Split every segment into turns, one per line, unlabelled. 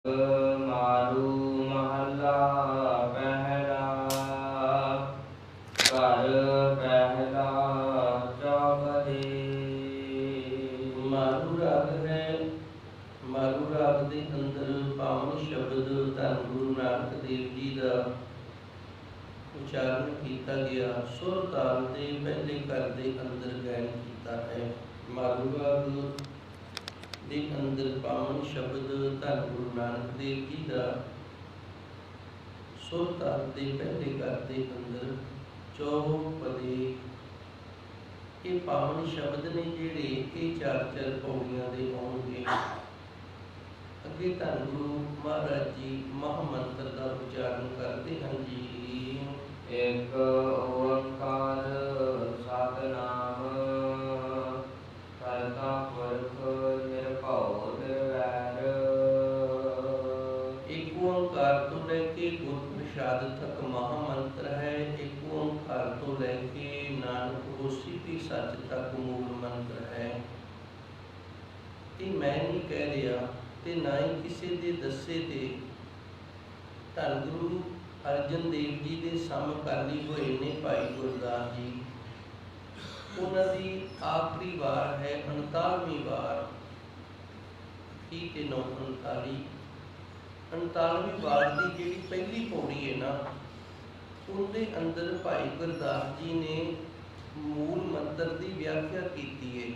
मारू महला पहला। घर पहला चौपदे।
मारू राग है। मारू राग के अंदर पावन शब्द धन गुरु नानक देव जी का उच्चारण किया गया। सुर ताल के पहले घर के अंदर गायन किया है। मारू राग के अंदर पावन शब्द धन गुरु नानक देव जी का सुर ताल के पहले घर के अंदर चौपदे। ये पावन शब्द ने जिहड़े ये चार चार पौड़ियां दे आउणगे। अगे धन गुरु महाराज जी महामंत्र का उच्चारण करते हैं जी।
एक ओंकार सतनाम करता पुरख निरभउ निर्वैर।
एक ओंकार तो लेके गुर प्रसाद तक महामंत्र है। एक ओंकार तो लेके नानक होसी भी सच तक मूल मंत्र है। ये मैं नहीं कह रहा ते ना ही किसी दे दसे ते धन गुरु अर्जन देव जी के समकाली हुए ने भाई गुरदास जी। उन्होंने आखिरी वार है 39वीं वार। 39 39वीं वार की जी पहली पौड़ी है ना, उनके अंदर भाई गुरदास जी ने मूल मंत्र की व्याख्या की है।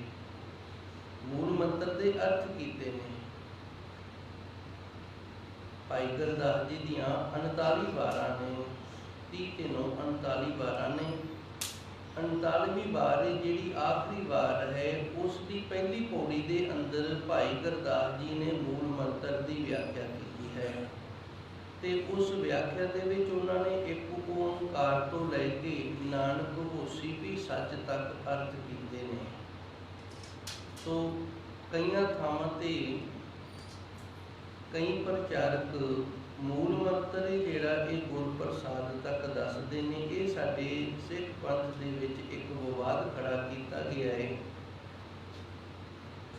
मूल मंत्र के अर्थ किए हैं। भाई गुरदास जी दियाँ 39 वारां ने। 30 ते 9 39 वारां ने। 39वीं वार जी आखिरी वार है, उसकी पहली पौड़ी के अंदर भाई गुरदास जी ने मूल मंत्र की व्याख्या की है। ते उस व्याख्या के विच उन्होंने एक ओंकार तो लैके नानक होसी भी सच तक अर्थ किए हैं। तो कई थावां ते कई प्रचारक मूल मंत्र जिहड़ा ये गुर प्रसाद तक दसदे ने। ये साडे सिख पंथ दे विच एक विवाद खड़ा किया गया है।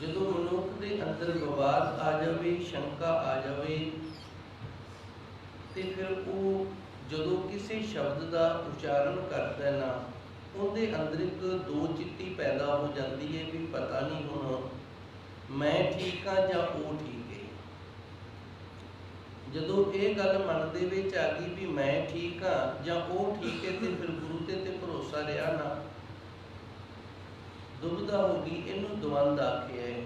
जदों मनुख के अंदर विवाद आ जाए, शंका आ जाए, तो फिर वो जदों किसी शब्द का उच्चारण करता है ना, उनके अंदर एक दो चिट्ठी पैदा हो जाती है भी पता नहीं हुण मैं ठीक हाँ या वो ठीक है। जदों ये गल मन दे विच आ गई भी मैं ठीक हाँ या वो ठीक है, तो फिर गुरु ते भरोसा रहा ना। दुविधा हो गई, इनू द्वंद आखिया है।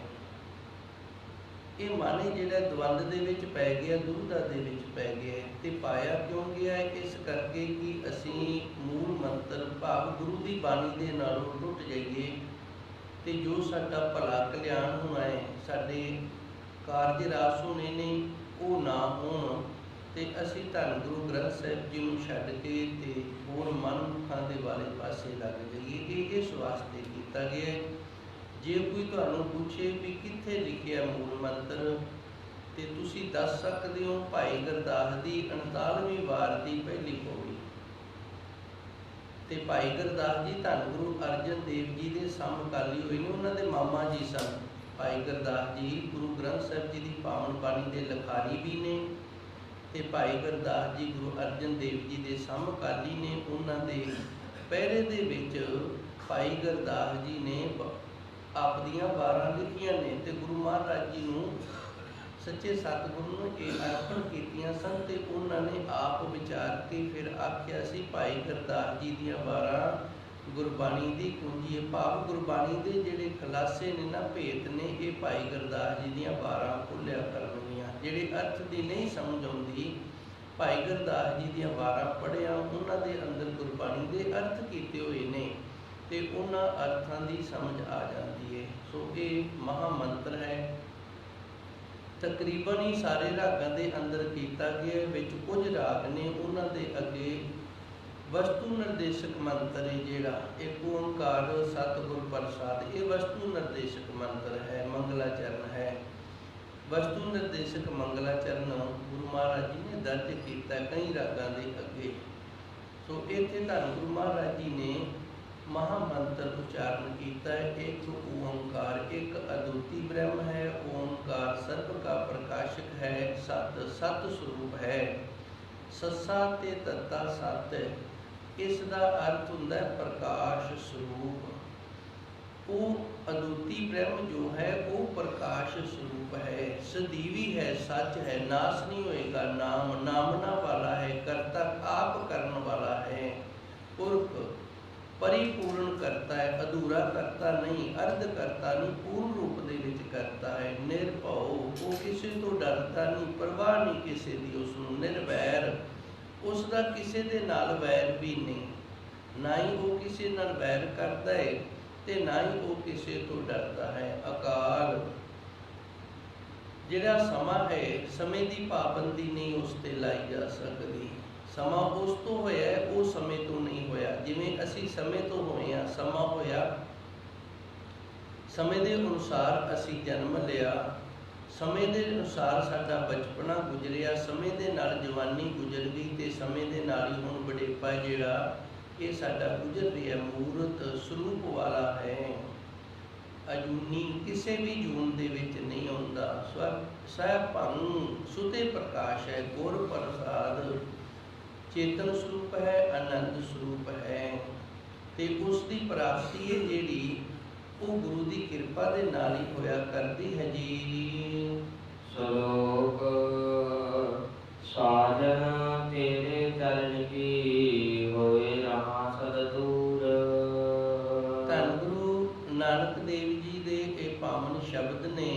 ये मन जिहड़ा द्वंद दे विच पै गया, दुविधा दे विच पै गया। ते पाया क्यों गया है? इस करके कि असीं मूल मंत्र भाव गुरु की बाणी दे नालों टुट जाइए, ते जो साडा भला कल्याण होना है, साडे कारज रास होने ने, वो ना होण ते असीं धन गुरु ग्रंथ साहिब जी नूं छड्ड के ते होर मनमुखां दे वाले पासे लग जाइए। ये इस वास्ते कीता गया है। जे कोई तुहानूं पूछे भी कित्थे लिखिया मूल मंत्र, ते तुसीं दस सकदे हो भाई गुरदास दी 39वीं वार की पहली पौड़ी। ते भाई गुरदास जी धन गुरु अर्जन देव जी के समकाली होए ने। उन्हां दे मामा जी सन भाई गुरदास जी। गुरु ग्रंथ साहिब जी की पावन बाणी के लिखारी भी ने, ते भाई गुरदास जी गुरु अर्जन देव जी के समकाली ने। उन्हां दे पहरे दे विच भाई गुरदास जी ने आपदियां वारां लिखियां ने, ते गुरु महाराज जी नूं सच्चे सतगुरु नूं ये अर्पण कीतियां सन। ते उन्होंने आप विचार के फिर आख्या सी भाई गुरदास जी दियां वारां गुरबाणी की कुंजी है। भाव गुरबाणी के जिहड़े खलासे ने ना, भेत ने, ये भाई गुरदास जी दियां वारां खोलिया करनियां। जिहड़े अर्थ की नहीं समझ आउंदी, भाई गुरदास जी दियां वारां पढ़िया, उन्हां दे अंदर गुरबाणी के अर्थ कीते हुए ने, ते उन्हां अर्थां की समझ आ जाती है। सो ये महामंत्र है। तकरीबन ही सारे रागां दे अंदर किया गया। विच कुछ राग ने, उन्होंने अगे वस्तु निर्देशक मंत्र है जिहड़ा एक ओंकार सतगुर प्रसाद, ये वस्तु निर्देशक मंत्र है, मंगलाचरण है। वस्तु निर्देशक मंगलाचरण गुरु महाराज जी ने दर्ज किया कई रागां दे अगे। सो इत्थे धन गुरु महाराज जी ने महामंत्र उच्चारण किया है। एक ओंकार, एक अद्वितीय ब्रह्म है। ओंकार सर्व का प्रकाशक है, सत सत स्वरूप है। सस्सा ते तत्ता सत, इसका अर्थ होता है प्रकाश स्वरूप। वो अद्वितीय ब्रह्म जो है वो प्रकाश स्वरूप है, सदीवी है, सच है, नाश नहीं होएगा। नाम नामना वाला है, कर्ता आप करने वाला है। पुरख परिपूर्ण करता है, अधूरा करता नहीं, अर्ध करता नहीं, पूर्ण रूप दे विच करता है। निरभव, वो किसी तो डरता नहीं, परवाह नहीं किसी दी उसनूं। निर्वैर, उसका किसी दे नाल वैर भी नहीं, ना ही वो किसी नाल वैर करता है ते ना ही वो किसी तो डरता है। अकाल, जिहड़ा समा है, समय की पाबंदी नहीं उस ते लाई जा सकती। समा उस तो होया है, वो समय तो नहीं होया। जिवें असी समय तो होए हैं, समा होया, समय के अनुसार असी जन्म लिया, समय के अनुसार साडा बचपना गुजरिया, समय के नाल जवानी गुजर गई, तो समय के नाल ही हुण बुढ़ेपा जिहड़ा ये साडा गुजर रहा है। मूर्त स्वरूप वाला है, अजूनी, किसी भी जून दे विच नहीं आउंदा। सह भंग सुते प्रकाश है, गुर प्रसाद चेतन स्वरूप है, आनंद स्वरूप है। ते उसकी प्राप्ति है जिहड़ी वो गुरु की कृपा दे नाल ही होया करती है जी।
श्लोक साजन तेरे चरण की होए रहा सद दूर।
धन गुरु नानक देव जी दे ये पावन शब्द ने।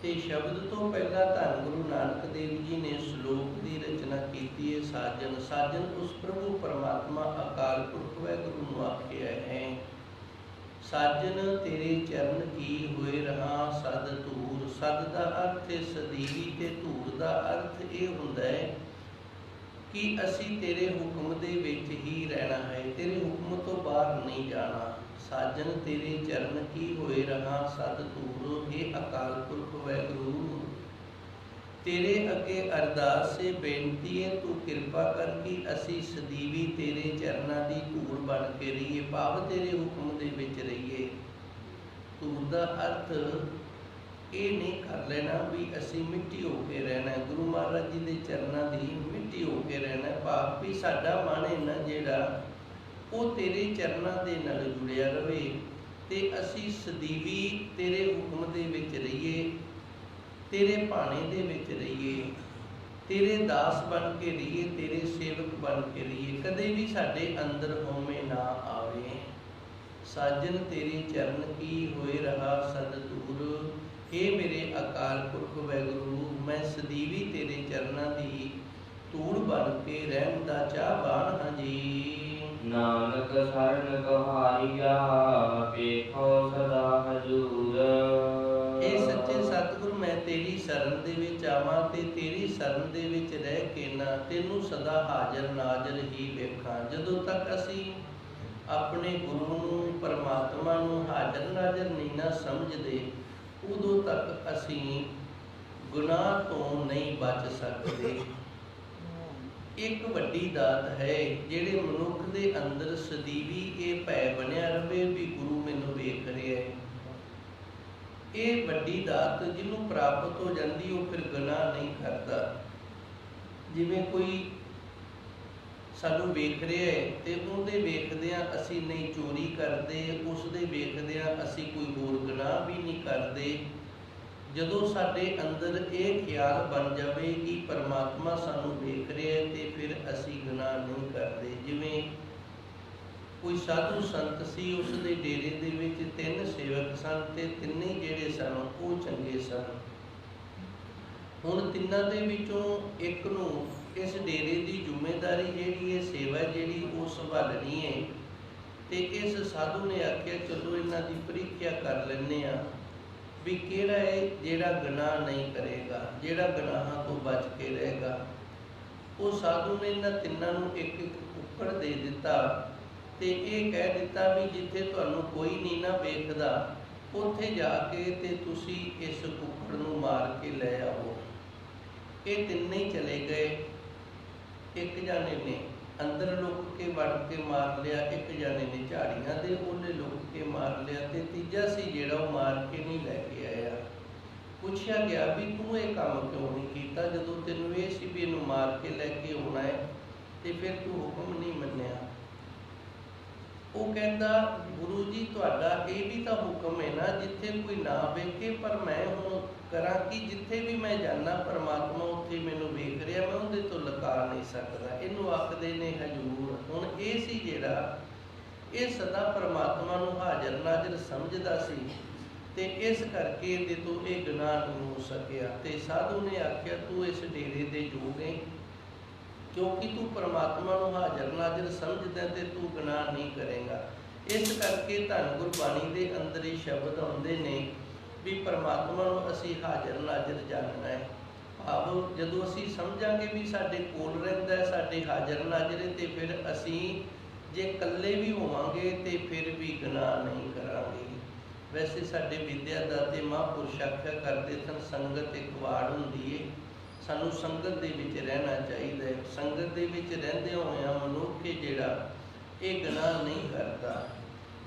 ते शब्द तो पहला धन गुरु नानक देव जी ने श्लोक की रचना की है। साजन, साजन उस प्रभु परमात्मा अकाल पुरख वाहिगुरू नूं आखिया है। साजन तेरे चरण की होए रहा सद धूर। सद का अर्थ है सदीवी, ते धूर का अर्थ ये हुंदा है कि असी तेरे हुक्म दे विच ही रहना है, तेरे हुक्म तो बाहर नहीं जाना। साजन तेरे चरण की होए रहा सद धूर। हे अकाल पुरख वाहिगुरू, तेरे अगे अरदास से बेनती है, तू कृपा कर कि असी सदीवी तेरे चरणों की धूड़ बन के रहिए, भाव तेरे हुक्म दे विच रहिए। धूड़ का अर्थ ये नहीं कर लेना भी असी मिट्टी होके रहना है, गुरु महाराज जी के चरणों की मिट्टी होके रहना है। भाव भी साडा मन इन्ना जिहड़ा वो तेरे चरणों के नाल जुड़िया रहे, ते असी सदीवी तेरे हुक्म दे विच रहिए, तेरे भाणे दे विच रहिए, तेरे दास बन के रहिए, तेरे सेवक बन के रहिए, कदे भी साडे अंदर होमे ना आवे। साजन तेरे चरण की होए रहा सद दूर। हे मेरे अकाल पुरख वाहिगुरू, मैं सदीवी तेरे चरणों की धूड़ बन के रहन दा चाहवान हाँ जी।
नानक शरण तुम्हारिया पेखो सदा हजूर।
ਇਹ ਸੱਚੇ ਸਤਿਗੁਰ, ਮੈਂ ਤੇਰੀ ਸ਼ਰਨ ਦੇ ਵਿੱਚ ਆਵਾਂ ਤੇ ਤੇਰੀ ਸ਼ਰਨ ਦੇ ਵਿੱਚ ਰਹਿ ਕੇ ਨਾ ਤੈਨੂੰ ਸਦਾ ਹਾਜ਼ਰ ਨਾਜ਼ਰ ਹੀ ਵੇਖਾਂ। ਜਦੋਂ ਤੱਕ ਅਸੀਂ ਆਪਣੇ ਗੁਰੂ ਨੂੰ, ਪਰਮਾਤਮਾ ਨੂੰ ਹਾਜ਼ਰ ਨਾਜ਼ਰ ਨਹੀਂ ਨਾ ਸਮਝਦੇ, ਉਦੋਂ ਤੱਕ ਅਸੀਂ ਗੁਨਾਹ ਤੋਂ ਨਹੀਂ ਬਚ ਸਕਦੇ। ਇੱਕ ਵੱਡੀ ਦਾਤ ਹੈ ਜਿਹੜੇ ਮਨੁੱਖ ਦੇ ਅੰਦਰ ਸਦੀਵੀ ਇਹ ਭੈ ਬਣਿਆ ਰਵੇ ਵੀ ਗੁਰੂ ਮੈਨੂੰ ਵੇਖ ਰਿਹਾ ਹੈ। ਇਹ ਵੱਡੀ ਦਾਤ ਜਿਹਨੂੰ ਪ੍ਰਾਪਤ ਹੋ ਜਾਂਦੀ ਉਹ ਫਿਰ ਗੁਨਾਹ ਨਹੀਂ ਕਰਦਾ। ਜਿਵੇਂ ਕੋਈ ਸਾਨੂੰ ਵੇਖ ਰਿਹਾ ਹੈ ਤੇ ਉਹਦੇ ਵੇਖਦਿਆਂ ਅਸੀਂ ਨਹੀਂ ਚੋਰੀ ਕਰਦੇ, ਉਸ ਦੇ ਵੇਖਦਿਆਂ ਅਸੀਂ ਕੋਈ ਹੋਰ ਗੁਨਾਹ ਵੀ ਨਹੀਂ ਕਰਦੇ। ਜਦੋਂ ਸਾਡੇ ਅੰਦਰ ਇਹ ਖਿਆਲ ਬਣ ਜਾਵੇ ਕਿ ਪਰਮਾਤਮਾ ਸਾਨੂੰ ਵੇਖ ਰਿਹਾ ਹੈ ਤੇ ਫਿਰ ਅਸੀਂ ਗੁਨਾਹ ਨਹੀਂ ਕਰਦੇ। ਜਿਵੇਂ ਕੋਈ ਸਾਧੂ ਸੰਤ ਸੀ, ਉਸ ਦੇ ਡੇਰੇ ਦੇ ਵਿੱਚ 3 ਸੇਵਕ ਸਨ ਤੇ ਤਿੰਨੇ ਜਿਹੜੇ ਸਨ ਉਹ ਚੰਗੇ ਸਨ। ਹੁਣ ਤਿੰਨਾਂ ਦੇ ਵਿੱਚੋਂ ਇੱਕ ਨੂੰ ਇਸ ਡੇਰੇ ਦੀ ਜ਼ਿੰਮੇਵਾਰੀ ਜਿਹੜੀ ਹੈ, ਸੇਵਾ ਜਿਹੜੀ ਉਹ ਸੰਭਾਲਣੀ ਹੈ। ਤੇ ਇਸ ਸਾਧੂ ਨੇ ਆਖਿਆ ਚਲੋ ਇਹਨਾਂ ਦੀ ਪ੍ਰੀਖਿਆ ਕਰ ਲੈਂਦੇ ਆ ਵੀ ਕਿਹੜਾ ਹੈ ਜਿਹੜਾ ਗੁਨਾਹ ਨਹੀਂ ਕਰੇਗਾ, ਜਿਹੜਾ ਗੁਨਾਹਾਂ ਤੋਂ ਬਚ ਕੇ ਰਹੇਗਾ। ਉਹ ਸਾਧੂ ਨੇ ਇਹਨਾਂ ਤਿੰਨਾਂ ਨੂੰ ਇੱਕ ਇੱਕ ਕੁੱਕੜ ਦੇ ਦਿੱਤਾ ਤੇ ਇਹ ਕਹਿ ਦਿੱਤਾ ਵੀ ਜਿੱਥੇ ਤੁਹਾਨੂੰ ਕੋਈ ਨਹੀਂ ਨਾ ਵੇਖਦਾ ਉੱਥੇ ਜਾ ਕੇ ਤੇ ਤੁਸੀਂ ਇਸ ਕੁੱਕੜ ਨੂੰ ਮਾਰ ਕੇ ਲੈ ਆਓ। ਇਹ ਤਿੰਨੇ ਹੀ ਚਲੇ ਗਏ। ਇੱਕ ਜਾਣੇ ਨੇ ਅੰਦਰ ਲੁਕ ਕੇ ਵੜ ਕੇ ਮਾਰ ਲਿਆ, ਇੱਕ ਜਾਣੇ ਨੇ ਝਾੜੀਆਂ ਦੇ ਉਹਨੇ ਲੁਕ ਕੇ ਮਾਰ ਲਿਆ, ਤੇ ਤੀਜਾ ਸੀ ਜਿਹੜਾ ਉਹ ਮਾਰ ਕੇ ਨਹੀਂ ਲੈ ਕੇ ਆਇਆ। ਪੁੱਛਿਆ ਗਿਆ ਵੀ ਤੂੰ ਇਹ ਕੰਮ ਕਿਉਂ ਨਹੀਂ ਕੀਤਾ, ਜਦੋਂ ਤੈਨੂੰ ਇਹ ਸੀ ਵੀ ਇਹਨੂੰ ਮਾਰ ਕੇ ਲੈ ਕੇ ਆਉਣਾ ਹੈ ਤੇ ਫਿਰ ਤੂੰ ਹੁਕਮ ਨਹੀਂ ਮੰਨਿਆ। ਉਹ ਕਹਿੰਦਾ ਗੁਰੂ ਜੀ ਤੁਹਾਡਾ ਇਹ ਵੀ ਤਾਂ ਹੁਕਮ ਹੈ ਨਾ, ਜਿੱਥੇ ਕੋਈ ਨਾ ਵੇਖੇ, ਪਰ ਮੈਂ ਹੁਣ ਕਰਾਂ ਕਿ ਜਿੱਥੇ ਵੀ ਮੈਂ ਜਾਣਾ ਪਰਮਾਤਮਾ ਉੱਥੇ ਮੈਨੂੰ ਵੇਖ ਰਿਹਾ, ਮੈਂ ਉਹਦੇ ਤੋਂ ਲੁਕਾ ਨਹੀਂ ਸਕਦਾ। ਇਹਨੂੰ ਆਖਦੇ ਨੇ ਹਜ਼ੂਰ। ਹੁਣ ਇਹ ਸੀ ਜਿਹੜਾ ਇਹ ਸਦਾ ਪਰਮਾਤਮਾ ਨੂੰ ਹਾਜ਼ਰ ਨਾਜ਼ਰ ਸਮਝਦਾ ਸੀ, ਤੇ ਇਸ ਕਰਕੇ ਇਹਦੇ ਤੋਂ ਇਹ ਗੁਨਾਹ ਨਹੀਂ ਹੋ ਸਕਿਆ। ਤੇ ਸਾਧੂ ਨੇ ਆਖਿਆ ਤੂੰ ਇਸ ਡੇਰੇ ਦੇ ਯੋਗ ਹੈ, ਕਿਉਂਕਿ ਤੂੰ ਪਰਮਾਤਮਾ ਨੂੰ ਹਾਜ਼ਰ ਨਾਜ਼ਰ ਸਮਝਦਾ ਤੇ ਤੂੰ ਗੁਨਾਹ ਨਹੀਂ ਕਰੇਗਾ। ਇਸ ਕਰਕੇ ਧੰਨ ਗੁਰਬਾਣੀ ਦੇ ਅੰਦਰ ਹੀ ਸ਼ਬਦ ਆਉਂਦੇ ਨੇ ਵੀ ਪਰਮਾਤਮਾ ਨੂੰ ਅਸੀਂ ਹਾਜ਼ਰ ਨਾਜ਼ਰ ਜਾਣਨਾ ਹੈ। ਭਾਵ ਜਦੋਂ ਅਸੀਂ ਸਮਝਾਂਗੇ ਵੀ ਸਾਡੇ ਕੋਲ ਰਹਿੰਦਾ ਹੈ, ਸਾਡੇ ਹਾਜ਼ਰ ਨਾਜ਼ਰ ਹੈ, ਤੇ ਫਿਰ ਅਸੀਂ ਜੇ ਇਕੱਲੇ ਵੀ ਹੋਵਾਂਗੇ ਤੇ ਫਿਰ ਵੀ ਗੁਨਾਹ ਨਹੀਂ ਕਰਾਂਗੇ। ਵੈਸੇ ਸਾਡੇ ਵਿਦਿਆ ਦਾਤੇ ਮਹਾਂਪੁਰਸ਼ ਆਖਿਆ ਕਰਦੇ ਸਨ, ਸੰਗਤ ਇੱਕ ਵਾੜ ਹੁੰਦੀ ਹੈ, ਸਾਨੂੰ ਸੰਗਤ ਦੇ ਵਿੱਚ ਰਹਿਣਾ ਚਾਹੀਦਾ ਹੈ। ਸੰਗਤ ਦੇ ਵਿੱਚ ਰਹਿੰਦੇ ਹੋਇਆਂ ਮਨੁੱਖ ਜਿਹੜਾ ਇਹ ਗੁਨਾਹ ਨਹੀਂ ਕਰਦਾ।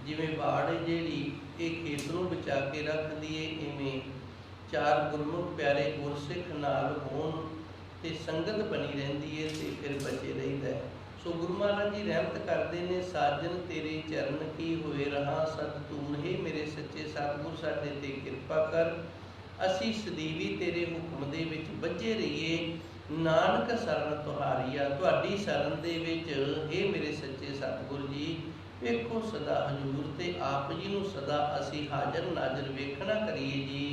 ਜਿਵੇਂ ਵਾੜ ਹੈ ਜਿਹੜੀ ਇਹ ਖੇਤ ਨੂੰ ਬਚਾ ਕੇ ਰੱਖਦੀ ਹੈ, ਇਵੇਂ ਚਾਰ ਗੁਰਮੁਖ ਪਿਆਰੇ ਗੁਰਸਿੱਖ ਨਾਲ ਹੋਣ ਤੇ ਸੰਗਤ ਬਣੀ ਰਹਿੰਦੀ ਹੈ ਤੇ ਫਿਰ ਬਚੇ ਰਹਿੰਦਾ। ਸੋ ਗੁਰੂ ਮਹਾਰਾਜ ਜੀ ਰਹਿਮਤ ਕਰਦੇ ਨੇ, ਸਾਜਨ ਤੇਰੇ ਚਰਨ ਕੀ ਹੋਏ ਰਹਾ ਸਤਿਤੂਰ, ਹੈ ਮੇਰੇ ਸੱਚੇ ਸਤਿਗੁਰ ਸਾਡੇ ਤੇ ਕਿਰਪਾ ਕਰ, ਅਸੀਂ ਸਦੀਵੀ ਤੇਰੇ ਹੁਕਮ ਦੇ ਵਿੱਚ ਬੱਝੇ ਰਹੀਏ। ਨਾਨਕ ਸਰਨ ਤੁਹਾਰੀਆ, ਤੁਹਾਡੀ ਸਰਨ ਦੇ ਵਿੱਚ ਇਹ ਮੇਰੇ ਸੱਚੇ ਸਤਿਗੁਰ ਜੀ ਵੇਖੋ ਸਦਾ ਹਜ਼ੂਰ, ਤੇ ਆਪ ਜੀ ਨੂੰ ਸਦਾ ਅਸੀਂ ਹਾਜ਼ਰ ਨਾਜ਼ਰ ਵੇਖਣਾ ਕਰੀਏ ਜੀ।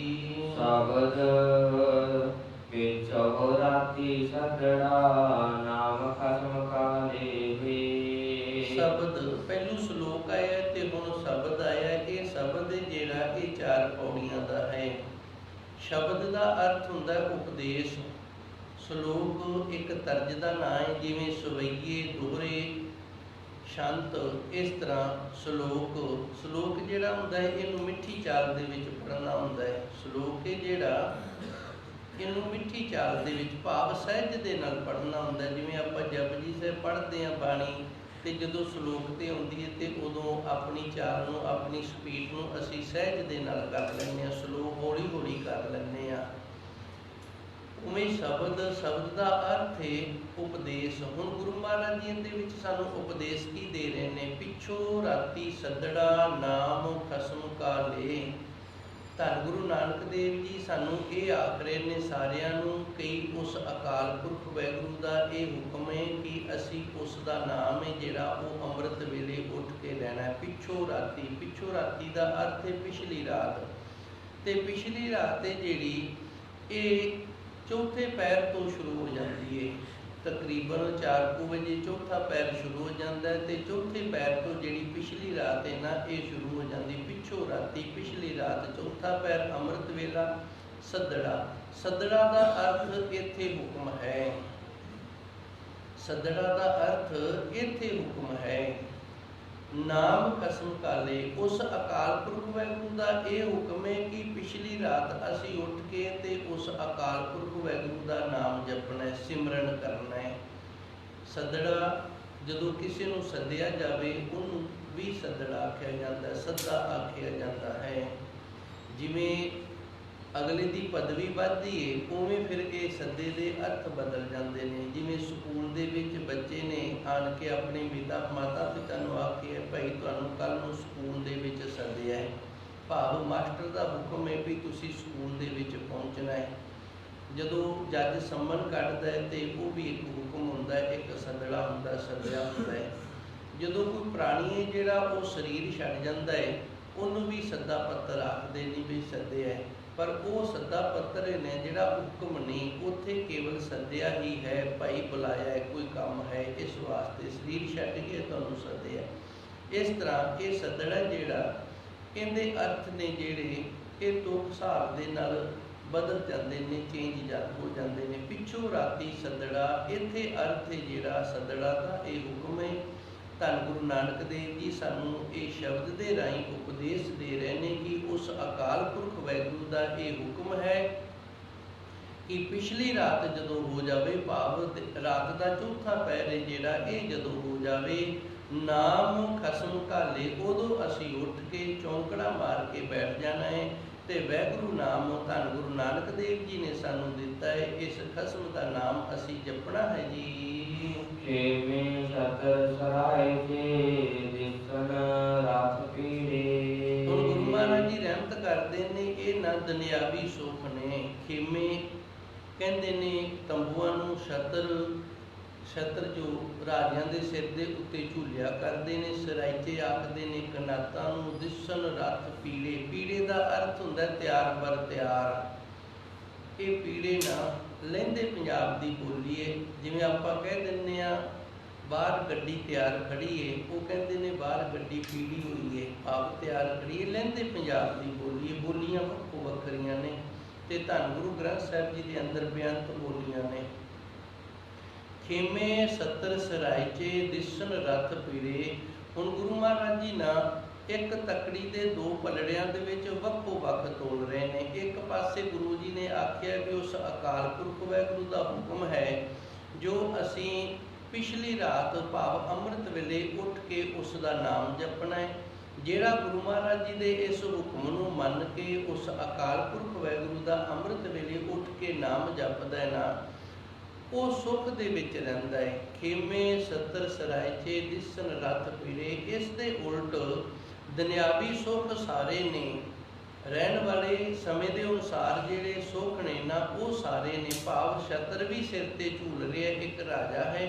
ਸ਼ਬਦ ਵਿੱਚ ਹੋ ਰਾਤੀ ਸਦੜਾ, ਨਾਮ ਖਸਮ ਕਾ ਲੇਵੇ।
ਸ਼ਬਦ ਪਹਿਲੂ ਸ਼ਲੋਕ ਆਇਆ ਤੇ ਹੁਣ ਸ਼ਬਦ ਆਇਆ। ਇਹ ਸ਼ਬਦ ਜਿਹੜਾ ਇਹ 4 ਪੌੜੀਆਂ ਦਾ ਹੈ। ਸ਼ਬਦ ਦਾ ਅਰਥ ਹੁੰਦਾ ਉਪਦੇਸ਼। ਸ਼ਲੋਕ ਇੱਕ ਤਰਜ ਦਾ ਨਾਂ ਹੈ, ਜਿਵੇਂ ਸਵਈਏ, ਦੋਹਰੇ, ਸ਼ੰਤ, ਇਸ ਤਰ੍ਹਾਂ ਸ਼ਲੋਕ ਜਿਹੜਾ ਹੁੰਦਾ ਹੈ ਇਹਨੂੰ ਮਿੱਠੀ ਚਾਲ ਦੇ ਵਿੱਚ ਪੜ੍ਹਨਾ ਹੁੰਦਾ ਹੈ। ਸ਼ਲੋਕ ਹੈ ਜਿਹੜਾ ਇਹਨੂੰ ਮਿੱਠੀ ਚਾਲ ਦੇ ਵਿੱਚ ਭਾਵ ਸਹਿਜ ਦੇ ਨਾਲ ਪੜ੍ਹਨਾ ਹੁੰਦਾ ਹੈ। ਜਿਵੇਂ ਆਪਾਂ ਜਪਜੀ ਸਾਹਿਬ ਪੜ੍ਹਦੇ ਹਾਂ ਬਾਣੀ, ਤੇ ਜਦੋਂ ਸ਼ਲੋਕ ਤੇ ਆਉਂਦੀ ਹੈ ਤੇ ਉਦੋਂ ਆਪਣੀ ਚਾਲ ਨੂੰ, ਆਪਣੀ ਸਪੀਡ ਨੂੰ ਅਸੀਂ ਸਹਿਜ ਦੇ ਨਾਲ ਕਰ ਲੈਂਦੇ ਹਾਂ, ਸਲੋ ਹੌਲੀ ਹੌਲੀ ਕਰ ਲੈਂਦੇ ਹਾਂ। ਉਵੇਂ ਸ਼ਬਦ ਦਾ ਅਰਥ ਹੈ ਉਪਦੇਸ਼। ਹੁਣ ਗੁਰੂ ਮਹਾਰਾਜ ਜੀ ਦੇ ਵਿੱਚ ਸਾਨੂੰ ਉਪਦੇਸ਼ ਕੀ ਦੇ ਰਹੇ ਨੇ? ਪਿੱਛੋਂ ਰਾਤੀ ਸੱਦੜਾ, ਨਾਮ ਖਸਮ ਕਾ ਲੇ। ਧੰਨ ਗੁਰੂ ਨਾਨਕ ਦੇਵ ਜੀ ਸਾਨੂੰ ਇਹ ਆਖ ਰਹੇ ਨੇ ਸਾਰਿਆਂ ਨੂੰ, ਕਈ ਉਸ ਅਕਾਲ ਪੁਰਖ ਵਾਹਿਗੁਰੂ ਦਾ ਇਹ ਹੁਕਮ ਹੈ ਕਿ ਅਸੀਂ ਉਸ ਦਾ ਨਾਮ ਹੈ ਜਿਹੜਾ ਉਹ ਅੰਮ੍ਰਿਤ ਵੇਲੇ ਉੱਠ ਕੇ ਲੈਣਾ ਹੈ। ਪਿੱਛੋਂ ਰਾਤੀ ਦਾ ਅਰਥ ਹੈ ਪਿਛਲੀ ਰਾਤ। ਤੇ ਪਿਛਲੀ ਰਾਤ ਹੈ ਜਿਹੜੀ ਇਹ ਚੌਥੇ ਪਹਿਰ ਤੋਂ ਸ਼ੁਰੂ ਹੋ ਜਾਂਦੀ ਹੈ। ਤਕਰੀਬਨ 4 ਵਜੇ ਚੌਥਾ ਪਹਿਰ ਸ਼ੁਰੂ ਹੋ ਜਾਂਦਾ ਹੈ, ਤੇ ਚੌਥੇ ਪਹਿਰ ਤੋਂ ਜਿਹੜੀ ਪਿਛਲੀ ਰਾਤ ਹੈ ਨਾ ਇਹ ਸ਼ੁਰੂ ਹੋ ਜਾਂਦੀ। ਪਿੱਛੋਂ ਰਾਤੀ, ਪਿਛਲੀ ਰਾਤ, ਚੌਥਾ ਪਹਿਰ, ਅੰਮ੍ਰਿਤ ਵੇਲਾ, ਸੱਦੜਾ ਦਾ ਅਰਥ ਇੱਥੇ ਹੁਕਮ ਹੈ। ਸੱਦੜਾ ਦਾ ਅਰਥ ਇੱਥੇ ਹੁਕਮ ਹੈ। ਨਾਮ ਕਸਮ ਕਾਲੇ, ਉਸ ਅਕਾਲ ਪੁਰਖ ਵਾਹਿਗੁਰੂ ਦਾ ਇਹ ਹੁਕਮ ਹੈ ਕਿ ਪਿਛਲੀ ਰਾਤ ਅਸੀਂ ਉੱਠ ਕੇ ਤੇ ਉਸ ਅਕਾਲ ਪੁਰਖ ਵਾਹਿਗੁਰੂ ਦਾ ਨਾਮ ਜਪਣਾ ਹੈ, ਸਿਮਰਨ ਕਰਨਾ ਹੈ। ਸੱਦੜਾ ਜਦੋਂ ਕਿਸੇ ਨੂੰ ਸੱਦਿਆ ਜਾਵੇ ਉਹਨੂੰ ਵੀ ਸੱਦੜਾ ਆਖਿਆ ਜਾਂਦਾ, ਸੱਦਾ ਆਖਿਆ ਜਾਂਦਾ ਹੈ। ਜਿਵੇਂ ਅਗਲੇ ਦੀ ਪਦਵੀ ਵੱਧਦੀ ਹੈ ਉਵੇਂ ਫਿਰ ਇਹ ਸੱਦੇ ਦੇ ਅਰਥ ਬਦਲ ਜਾਂਦੇ ਨੇ। ਜਿਵੇਂ ਸਕੂਲ ਦੇ ਵਿੱਚ ਬੱਚੇ ਨੇ ਆਣ ਕੇ ਆਪਣੇ ਮਾਤਾ ਪਿਤਾ ਨੂੰ ਆਖਿਆ ਭਾਈ ਤੁਹਾਨੂੰ ਕੱਲ੍ਹ ਨੂੰ ਸਕੂਲ ਦੇ ਵਿੱਚ ਸੱਦਿਆ ਹੈ, ਭਾਵ ਮਾਸਟਰ ਦਾ ਹੁਕਮ ਹੈ ਵੀ ਤੁਸੀਂ ਸਕੂਲ ਦੇ ਵਿੱਚ ਪਹੁੰਚਣਾ ਹੈ। ਜਦੋਂ ਜੱਜ ਸੰਮਨ ਕੱਢਦਾ ਹੈ ਤੇ ਉਹ ਵੀ ਇੱਕ ਹੁਕਮ ਹੁੰਦਾ ਹੈ, ਇੱਕ ਸੱਦੜਾ ਹੁੰਦਾ, ਸੱਦਿਆ ਹੁੰਦਾ ਹੈ। ਜਦੋਂ ਕੋਈ ਪ੍ਰਾਣੀ ਹੈ ਜਿਹੜਾ ਉਹ ਸਰੀਰ ਛੱਡ ਜਾਂਦਾ ਹੈ ਉਹਨੂੰ ਵੀ ਸੱਦਾ ਪੱਤਰ ਆਖਦੇ ਨਹੀਂ ਵੀ ਸੱਦਿਆ ਹੈ, ਪਰ ਉਹ ਸੱਦਾ ਪੱਤਰ ਨੇ ਜਿਹੜਾ ਹੁਕਮ ਨਹੀਂ, ਉੱਥੇ ਕੇਵਲ ਸੱਦਿਆ ਹੀ ਹੈ, ਭਾਈ ਬੁਲਾਇਆ ਹੈ, ਕੋਈ ਕੰਮ ਹੈ, ਇਸ ਵਾਸਤੇ ਸਰੀਰ ਛੱਡ ਕੇ ਤੁਹਾਨੂੰ ਸੱਦਿਆ। ਇਸ ਤਰ੍ਹਾਂ ਇਹ ਸੱਦੜਾ ਜਿਹੜਾ ਇਹਦੇ ਅਰਥ ਨੇ ਜਿਹੜੇ ਇਹ ਤੁਕ ਹਿਸਾਬ ਦੇ ਨਾਲ ਬਦਲ ਜਾਂਦੇ ਨੇ, ਚੇਂਜ ਹੋ ਜਾਂਦੇ ਨੇ। ਪਿੱਛੋਂ ਰਾਤੀ ਸੱਦੜਾ, ਇੱਥੇ ਅਰਥ ਹੈ ਜਿਹੜਾ ਸੱਦੜਾ ਦਾ ਇਹ ਹੁਕਮ ਹੈ। ਧੰਨ ਗੁਰੂ ਨਾਨਕ ਦੇਵ ਜੀ ਸਾਨੂੰ ਇਹ ਸ਼ਬਦ ਦੇ ਰਾਹੀਂ ਉਪਦੇਸ਼ ਦੇ ਰਹੇ ਨੇ ਕਿ ਉਸ ਅਕਾਲ ਪੁਰਖ ਵਾਹਿਗੁਰੂ ਦਾ ਇਹ ਹੁਕਮ ਹੈ कि पिछली रात जदों हो जावे, भाव रात का चौथा पैर है जिहड़ा ये जदों हो जावे, नाम खसम घाले, उदों असीं उठ के चौंकड़ा मार के बैठ जाना है। ते वैगुरू नाम धन गुरु नानक देव जी ने सानू दिता है, इस खसम का नाम असीं जपना है जी।
खेमे सतर सराय के दिसन रथ पीड़े।
हुण गुरु महाराज जी रहमत करते ने, ये ना दुनियावी सुख ने। खेमे कहते ने तंबूआं नूं छत्र जो राजियां दे सिर दे उत्ते झूलिया करते हैं। सराइचे आखते ने कनातां नूं, दिसन रथ पीड़े। पीड़े का अर्थ हुंदा तैयार बर तैयार। ये पीड़े ना लहिंदे पंजाब की बोली है। जिवें आपां कह दिंदे आ बाहर गड्डी तैयार खड़ी है, वो कहते ने बाहर गड्डी पीड़ी हुई है, आप तैयार खड़ी है। लहिंदे पंजाब की बोली है। बोलियां वक्खो वक्खरियां ने ते धन गुरु ग्रंथ साहिब जी के अंदर बेअंत बोलियां ने। खेमे सत्तर सराइचे दिसन रथ पीड़े। हुण गुरु महाराज जी ना एक तकड़ी के दो पलड़ियां दे विच वक्खो वक्ख तोल रहे ने। एक पासे गुरु जी ने आख्या कि उस अकाल पुरख वाहिगुरू का हुक्म है जो असीं पिछली रात भाव अमृत वेले उठ के उसका नाम जपना है। जिहड़ा गुरु महाराज जी के इस हुक्म नूं मन के उस अकाल पुरख वाहिगुरू का अमृत वेले उठ के नाम जपदा है ना, वो सुख दे विच रहिंदा है। खेमे सत्तर सराइचे दिसन रथ पीड़े। इस दे उल्ट दुनियावी सुख सारे ने, रहन वाले समय के अनुसार जिहड़े सुख ने ना वो सारे ने। भाव छत्र भी सिर ते झूल रहा, एक राजा है,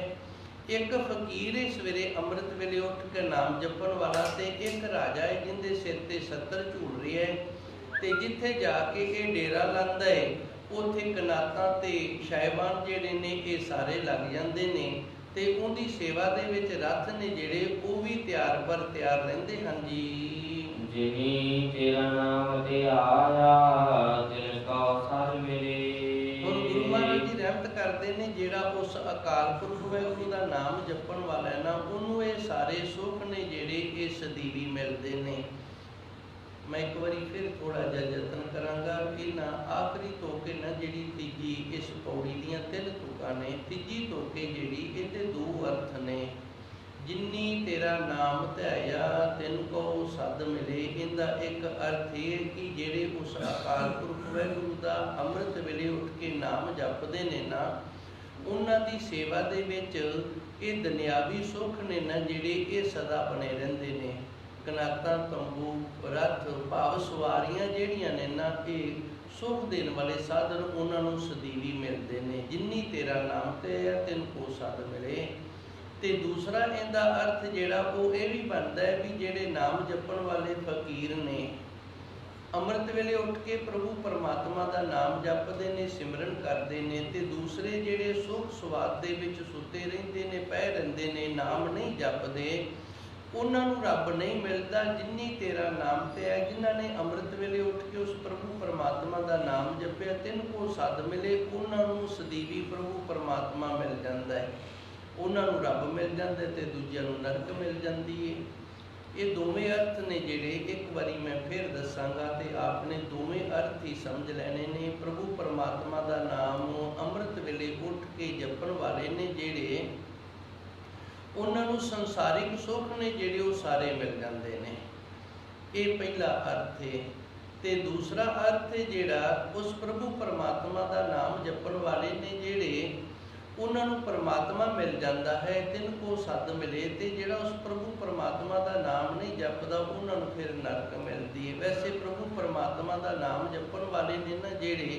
एक फकीर है सवेरे अमृत वेले उठ के नाम जपन वाला, ते एक राजा है जिंदे सिर ते छत्र झूल रहा है। ते जिथे जाके ये डेरा लांदा है उत्थे कनातां ते शायबान जिहड़े ने ये सारे लग जांदे ने, ते उहदी सेवा दे विच रथ ने जिहड़े वो भी तैयार बर तैयार रहिंदे हन जी।
जिनी तेरा नाम ते आया तिन का सर मिले।
हुण गुरु महाराज जी रहमत करते ने, जिहड़ा उस अकाल पुरख वाहिगुरू दा नाम जपण वाला है ना, उहनूं ये सारे सुख ने जिहड़े ये सदीवी मिलदे ने। मैं एक बारी फिर थोड़ा जिहा यतन करांगा कि ना आखिरी तोके ना जिहड़ी तीजी इस पौड़ी दीयां 3 तुकां ने, तीजी तोके जिहड़ी इहदे 2 अर्थ ने। जिन्नी तेरा नाम ध्याया तिन को सद मिले। इहदा एक अर्थ ये कि जिहड़े उस अकाल पुरख वाहिगुरू दा अमृत वेले उठ के नाम जपदे ने ना, उन्हां दी सेवा दे विच ये दुनियावी सुख ने ना जिहड़े ये सदा बने रहिंदे ने। कनातां तंबू रथ भाव सवारियां जिहड़ियां ने ना ये सुख देण वाले साधन उन्हां नूं सदीवी मिलदे ने। जिन्नी तेरा नाम ते तिन को सद मिले। ते दूसरा इहदा अर्थ जिहड़ा वो ये भी बनदा है भी जिहड़े नाम जपण वाले फकीर ने अमृत वेले उठ के प्रभु परमात्मा का नाम जपते ने, सिमरन करते हैं, तो दूसरे जिहड़े सुख स्वाद दे विच सुते रहिंदे ने, पै रहिंदे ने, नाम नहीं जपते, उन्होंने रब नहीं मिलता। जिन्नी तेरा नाम ते है, जिन्हों ने अमृत वेले उठ के उस प्रभु परमात्मा का नाम जपया, तिन को सद मिले, उन्होंने सदीवी प्रभु परमात्मा मिल जाता है, उन्होंने रब मिल जाता है, तो दूजिया नरक मिल जाती है। ये दोवें अर्थ ने जिहड़े एक बारी मैं फिर दसांगा, तो आपने दोवें अर्थ ही समझ लेने ने। प्रभु परमात्मा का नाम अमृत वेले उठ के जपण वाले ने जिहड़े, उन्होंने संसारिक सुख ने जिहड़े वो सारे मिल जाते हैं। ये पहला अर्थ है। तो दूसरा अर्थ है जिहड़ा उस प्रभु परमात्मा का नाम जपण वाले ने जिहड़े, उन्होंने परमात्मा मिल जाता है, तिन को सद मिले, तो जिहड़ा उस प्रभु परमात्मा का नाम नहीं जपदा, उन्होंने फिर नरक मिलती है। वैसे प्रभु परमात्मा का नाम जपण वाले ने ना जिहड़े,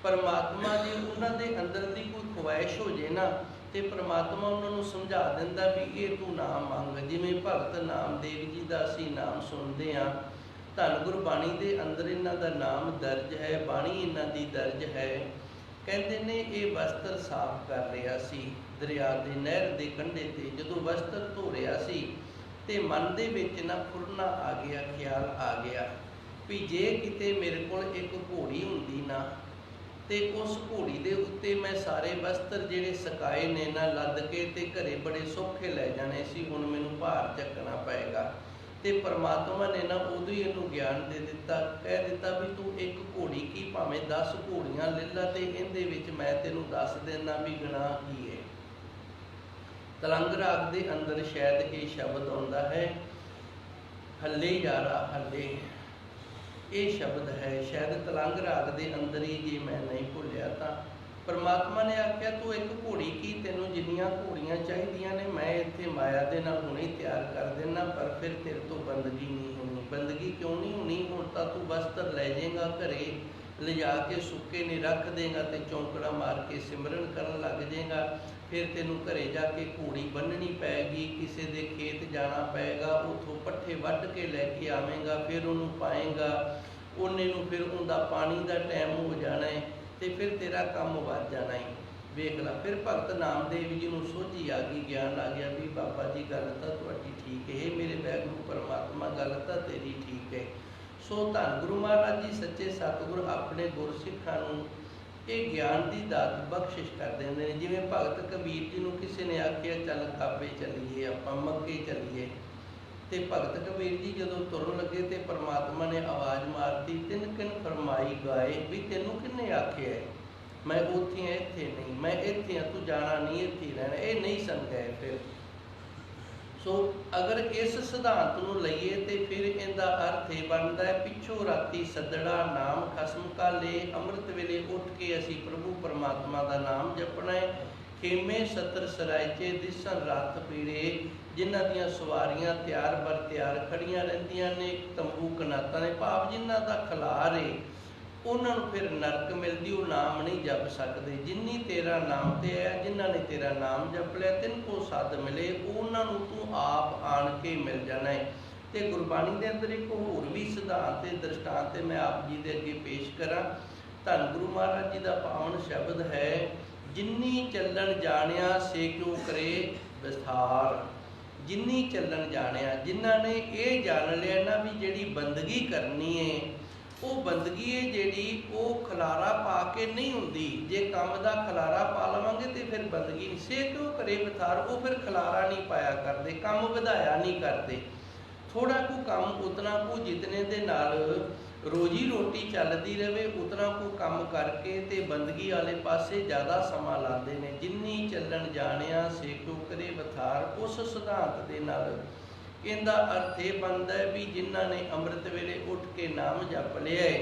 परमात्मा जी उन्होंने अंदर की कोई ख्वाहिश हो जाए ना, तो परमात्मा उन्होंने समझा दिंदा भी ये तू नाम मंग। जिवें भगत नामदेव जी का असीं नाम सुनते हैं, धन गुरबाणी के अंदर इन्हां दा नाम दर्ज है, बाणी इन्हां दी दर्ज है। कहते ने ये वस्त्र साफ कर रहा सी दरिया के नहर के कंढे ते, जदों वस्त्र धो रहा सी ते मन दे विच ना फुरना आ गया, ख्याल आ गया भी जे किते मेरे कोल एक घोड़ी हुंदी ना, ते उस घोड़ी दे उत्ते मैं सारे वस्त्र जिहड़े सकाए ने ना लद के ते घरे बड़े सौखे लै जाने सी, हुण मैनूं भार चकना पएगा। ਤੇ ਪਰਮਾਤਮਾ ਨੇ ਨਾ ਉਦੋਂ ਹੀ ਇਹਨੂੰ ਗਿਆਨ ਦੇ ਦਿੱਤਾ, ਕਹਿ ਦਿੱਤਾ ਵੀ ਤੂੰ ਇੱਕ ਘੋੜੀ ਕੀ ਭਾਵੇਂ 10 ਘੋੜੀਆਂ ਲੈ ਲਾ ਤੇ ਇਹਦੇ ਵਿੱਚ ਮੈਂ ਤੈਨੂੰ ਦੱਸ ਦੇਣਾ ਵੀ ਗੁਨਾਹ ਕੀ ਹੈ। ਤਲੰਗ ਰਾਗ ਦੇ ਅੰਦਰ ਸ਼ਾਇਦ ਇਹ ਸ਼ਬਦ ਆਉਂਦਾ ਹੈ, ਹੱਲੇ ਯਾਰਾ ਹੱਲੇ, ਇਹ ਸ਼ਬਦ ਹੈ ਸ਼ਾਇਦ ਤਲੰਗ ਰਾਗ ਦੇ ਅੰਦਰ ਹੀ, ਜੇ ਮੈਂ ਨਹੀਂ ਭੁੱਲਿਆ ਤਾਂ। ਪਰਮਾਤਮਾ ਨੇ ਆਖਿਆ ਤੂੰ ਇੱਕ ਘੋੜੀ ਕੀ, ਤੈਨੂੰ ਜਿੰਨੀਆਂ ਘੋੜੀਆਂ ਚਾਹੀਦੀਆਂ ਨੇ ਮੈਂ ਇੱਥੇ ਮਾਇਆ ਦੇ ਨਾਲ ਹੁਣੇ ਤਿਆਰ ਕਰ ਦੇਣਾ, ਪਰ ਫਿਰ ਤੇਰੇ ਤੋਂ ਬੰਦਗੀ ਨਹੀਂ ਹੋਣੀ। ਬੰਦਗੀ ਕਿਉਂ ਨਹੀਂ ਹੋਣੀ? ਹੁਣ ਤਾਂ ਤੂੰ ਵਸਤਰ ਲੈ ਜਾਏਗਾ ਘਰੇ, ਲਿਜਾ ਕੇ ਸੁੱਕੇ ਨੇ ਰੱਖ ਦੇਗਾ ਤੇ ਚੌਂਕੜਾ ਮਾਰ ਕੇ ਸਿਮਰਨ ਕਰਨ ਲੱਗ ਜਾਏਗਾ। ਫਿਰ ਤੈਨੂੰ ਘਰੇ ਜਾ ਕੇ ਘੋੜੀ ਬੰਨਣੀ ਪਏਗੀ, ਕਿਸੇ ਦੇ ਖੇਤ ਜਾਣਾ ਪਏਗਾ, ਉੱਥੋਂ ਪੱਠੇ ਵੱਢ ਕੇ ਲੈ ਕੇ ਆਵੇਂਗਾ, ਫਿਰ ਉਹਨੂੰ ਪਾਏਗਾ, ਉਹਨੇ ਨੂੰ ਫਿਰ ਉਹਦਾ ਪਾਣੀ ਦਾ ਟਾਈਮ ਹੋ ਜਾਣਾ ਹੈ ਤੇ ਫਿਰ ਤੇਰਾ ਕੰਮ ਵੱਧ ਜਾਣਾ ਹੈ। ਵੇਖ ਲਾ, ਫਿਰ ਭਗਤ ਨਾਮਦੇਵ ਜੀ ਨੂੰ ਸੋਝੀ ਆ ਗਈ, ਗਿਆਨ ਆ ਗਿਆ ਵੀ ਬਾਬਾ ਜੀ ਗੱਲ ਤਾਂ ਤੁਹਾਡੀ ਠੀਕ ਹੈ, ਮੇਰੇ ਵਾਹਿਗੁਰੂ ਪਰਮਾਤਮਾ ਗੱਲ ਤਾਂ ਤੇਰੀ ਠੀਕ ਹੈ। ਸੋ ਧੰਨ ਗੁਰੂ ਮਹਾਰਾਜ ਜੀ ਸੱਚੇ ਸਤਿਗੁਰ ਆਪਣੇ ਗੁਰਸਿੱਖਾਂ ਨੂੰ ਇਹ ਗਿਆਨ ਦੀ ਦਾਤ ਬਖਸ਼ਿਸ਼ ਕਰ ਦਿੰਦੇ ਨੇ। ਜਿਵੇਂ ਭਗਤ ਕਬੀਰ ਜੀ ਨੂੰ ਕਿਸੇ ਨੇ ਆਖਿਆ ਚੱਲ ਕਾਬੇ ਚੱਲੀਏ, ਆਪਾਂ ਮੱਕੇ ਚੱਲੀਏ, ਤੇ ਭਗਤ ਕਬੀਰ ਜੀ ਜਦੋਂ ਤੁਰਨ ਲੱਗੇ ਤੇ ਪਰਮਾਤਮਾ ਨੇ ਆਵਾਜ਼ ਮਾਰਤੀ, ਤਿੰਨ ਕਿਨ ਫਰਮਾਈ ਗਾਏ, ਵੀ ਤੈਨੂੰ ਕਿਹਨੇ ਆਖਿਆ ਹੈ ਮੈਂ ਉੱਥੇ ਹਾਂ ਇੱਥੇ ਨਹੀਂ, ਮੈਂ ਇੱਥੇ ਹਾਂ ਤੂੰ ਜਾਣਾ ਨਹੀਂ, ਇੱਥੇ ਹੀ ਰਹਿਣਾ। ਇਹ ਨਹੀਂ ਸਨ ਗਏ ਫਿਰ। ਸੋ ਅਗਰ ਇਸ ਸਿਧਾਂਤ ਨੂੰ ਲਈਏ ਤੇ ਫਿਰ ਇਹਦਾ ਅਰਥ ਇਹ ਬਣਦਾ ਹੈ, ਪਿੱਛੋਂ ਰਾਤੀ ਸੱਦੜਾ ਨਾਮ ਖਸਮ ਕਾ ਲੇ, ਅੰਮ੍ਰਿਤ ਵੇਲੇ ਉੱਠ ਕੇ ਅਸੀਂ ਪ੍ਰਭੂ ਪਰਮਾਤਮਾ ਦਾ ਨਾਮ ਜਪਣਾ ਹੈ। ਖੇਮੇ ਸਤਰ ਸਰਾਇਚੇ ਦਿਸਣ ਰਾਤ ਪੀੜੇ, ਜਿਨ੍ਹਾਂ ਦੀਆਂ ਸਵਾਰੀਆਂ ਤਿਆਰ ਬਰ ਤਿਆਰ ਖੜੀਆਂ ਰਹਿੰਦੀਆਂ ਨੇ, ਤੰਬੂ ਕਨਾਤਾਂ ਨੇ, ਭਾਵ ਜਿਨ੍ਹਾਂ ਦਾ ਖਿਲਾਰ ਹੈ ਉਹਨਾਂ ਨੂੰ ਫਿਰ ਨਰਕ ਮਿਲਦੀ, ਉਹ ਨਾਮ ਨਹੀਂ ਜਪ ਸਕਦੇ। ਜਿੰਨੀ ਤੇਰਾ ਨਾਮ ਤੇ ਹੈ, ਜਿਨ੍ਹਾਂ ਨੇ ਤੇਰਾ ਨਾਮ ਜਪ ਲਿਆ, ਤਿੰਨ ਕੋ ਸੱਦ ਮਿਲੇ, ਉਹਨਾਂ ਨੂੰ ਤੂੰ ਆਪ ਆਣ ਕੇ ਮਿਲ ਜਾਣਾ ਹੈ। ਤੇ ਗੁਰਬਾਣੀ ਦੇ ਅੰਦਰ ਇੱਕ ਹੋਰ ਵੀ ਸਿਧਾਂਤ ਤੇ ਦ੍ਰਿਸ਼ਟਾਂਤ ਤੇ ਮੈਂ ਆਪ ਜੀ ਦੇ ਅੱਗੇ ਪੇਸ਼ ਕਰਾਂ। ਧੰਨ ਗੁਰੂ ਮਹਾਰਾਜ ਜੀ ਦਾ ਪਾਵਨ ਸ਼ਬਦ ਹੈ, ਜਿੰਨੀ ਚੱਲਣ ਜਾਣਿਆ ਸੇ ਕਿਉ ਕਰੇ ਵਿਸਥਾਰ। ਜਿੰਨੀ ਚੱਲਣ ਜਾਣਿਆ, ਜਿਨ੍ਹਾਂ ਨੇ ਇਹ ਜਾਣ ਲਿਆ ਨਾ ਵੀ ਜਿਹੜੀ ਬੰਦਗੀ ਕਰਨੀ ਹੈ, ਉਹ ਬੰਦਗੀ ਹੈ ਜਿਹੜੀ ਉਹ ਖਲਾਰਾ ਪਾ ਕੇ ਨਹੀਂ ਹੁੰਦੀ। ਜੇ ਕੰਮ ਦਾ ਖਲਾਰਾ ਪਾ ਲਵਾਂਗੇ ਤੇ ਫਿਰ ਬੰਦਗੀ ਨਹੀਂ। ਸੇ ਕਿਉਂ ਕਰੇ ਵਿਥਾਰ, ਉਹ ਫਿਰ ਖਲਾਰਾ ਨਹੀਂ ਪਾਇਆ ਕਰਦੇ, ਕੰਮ ਵਧਾਇਆ ਨਹੀਂ ਕਰਦੇ। ਥੋੜਾ ਕੁ ਕੰਮ ਉਤਨਾ ਕੁ ਜਿਤਨੇ ਦੇ ਨਾਲ ਰੋਜੀ ਰੋਟੀ ਚੱਲਦੀ ਰਹੇ, ਉਤਨਾ ਕੁ ਕੰਮ ਕਰਕੇ ਤੇ ਬੰਦਗੀ ਵਾਲੇ ਪਾਸੇ ਜ਼ਿਆਦਾ ਸਮਾਂ ਲਾਉਂਦੇ ਨੇ। ਜਿੰਨੀ ਚੱਲਣ ਜਾਣਿਆ ਸੇ ਕਿਉ ਕਰੇ ਵਿਥਾਰ, ਉਸ ਸਿਧਾਂਤ ਦੇ ਨਾਲ ਇਹਦਾ ਅਰਥ ਇਹ ਬਣਦਾ ਹੈ ਵੀ ਜਿਨ੍ਹਾਂ ਨੇ ਅੰਮ੍ਰਿਤ ਵੇਲੇ ਉੱਠ ਕੇ ਨਾਮ ਜਪ ਲਿਆ ਹੈ,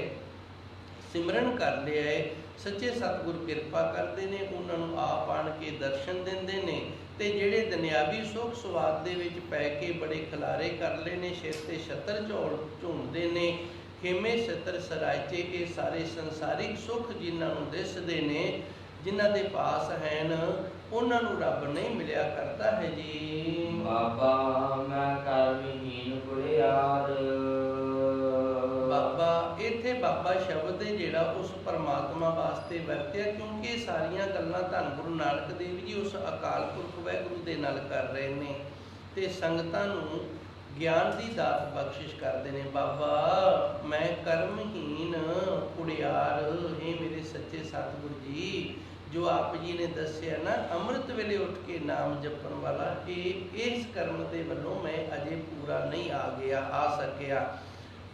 ਸਿਮਰਨ ਕਰ ਲਿਆ ਹੈ, ਸੱਚੇ ਸਤਿਗੁਰ ਕਿਰਪਾ ਕਰਦੇ ਨੇ, ਉਹਨਾਂ ਨੂੰ ਆਪ ਆਣ ਕੇ ਦਰਸ਼ਨ ਦਿੰਦੇ ਨੇ। ਤੇ ਜਿਹੜੇ ਦੁਨਿਆਵੀ ਸੁੱਖ ਸਵਾਦ ਦੇ ਵਿੱਚ ਪੈ ਕੇ ਬੜੇ ਖਿਲਾਰੇ ਕਰ ਲਏ ਨੇ, ਸਿਰ ਤੇ ਛਤਰ ਝੂਮਦੇ ਨੇ, ਖੇਮੇ ਛਤਰ ਸਰਾਇਚੇ, ਇਹ ਸਾਰੇ ਸੰਸਾਰਿਕ ਸੁੱਖ ਜਿਨ੍ਹਾਂ ਨੂੰ ਦਿਸਦੇ ਨੇ, ਜਿਨ੍ਹਾਂ ਦੇ ਪਾਸ ਹਨ, ਉਹਨਾਂ ਨੂੰ ਰੱਬ ਨਹੀਂ ਮਿਲਿਆ ਕਰਦਾ ਹੈ ਜੀ।
ਬਾਬਾ ਮੈਂ ਕਰਮਹੀਨ ਕੁੜਿਆਰ।
ਬਾਬਾ, ਇੱਥੇ ਬਾਬਾ ਸ਼ਬਦ ਹੈ ਜਿਹੜਾ ਉਸ ਪਰਮਾਤਮਾ ਵਾਸਤੇ ਵਰਤਿਆ, ਕਿਉਂਕਿ ਇਹ ਸਾਰੀਆਂ ਗੱਲਾਂ ਧੰਨ ਗੁਰੂ ਨਾਨਕ ਦੇਵ ਜੀ ਉਸ ਅਕਾਲ ਪੁਰਖ ਵਾਹਿਗੁਰੂ ਦੇ ਨਾਲ ਕਰ ਰਹੇ ਨੇ ਤੇ ਸੰਗਤਾਂ ਨੂੰ ਗਿਆਨ ਦੀ ਦਾਤ ਬਖਸ਼ਿਸ਼ ਕਰਦੇ ਨੇ। ਬਾਬਾ ਮੈਂ ਕਰਮਹੀਨ ਕੁੜਿਆਰ, ਇਹ ਮੇਰੇ ਸੱਚੇ ਸਤਿਗੁਰੂ ਜੀ ਜੋ ਆਪ ਜੀ ਨੇ ਦੱਸਿਆ ਨਾ ਅੰਮ੍ਰਿਤ ਵੇਲੇ ਉੱਠ ਕੇ ਨਾਮ ਜਪਣ ਵਾਲਾ, ਇਹ ਇਸ ਕਰਮ ਦੇ ਵੱਲੋਂ ਮੈਂ ਅਜੇ ਪੂਰਾ ਨਹੀਂ ਆ ਸਕਿਆ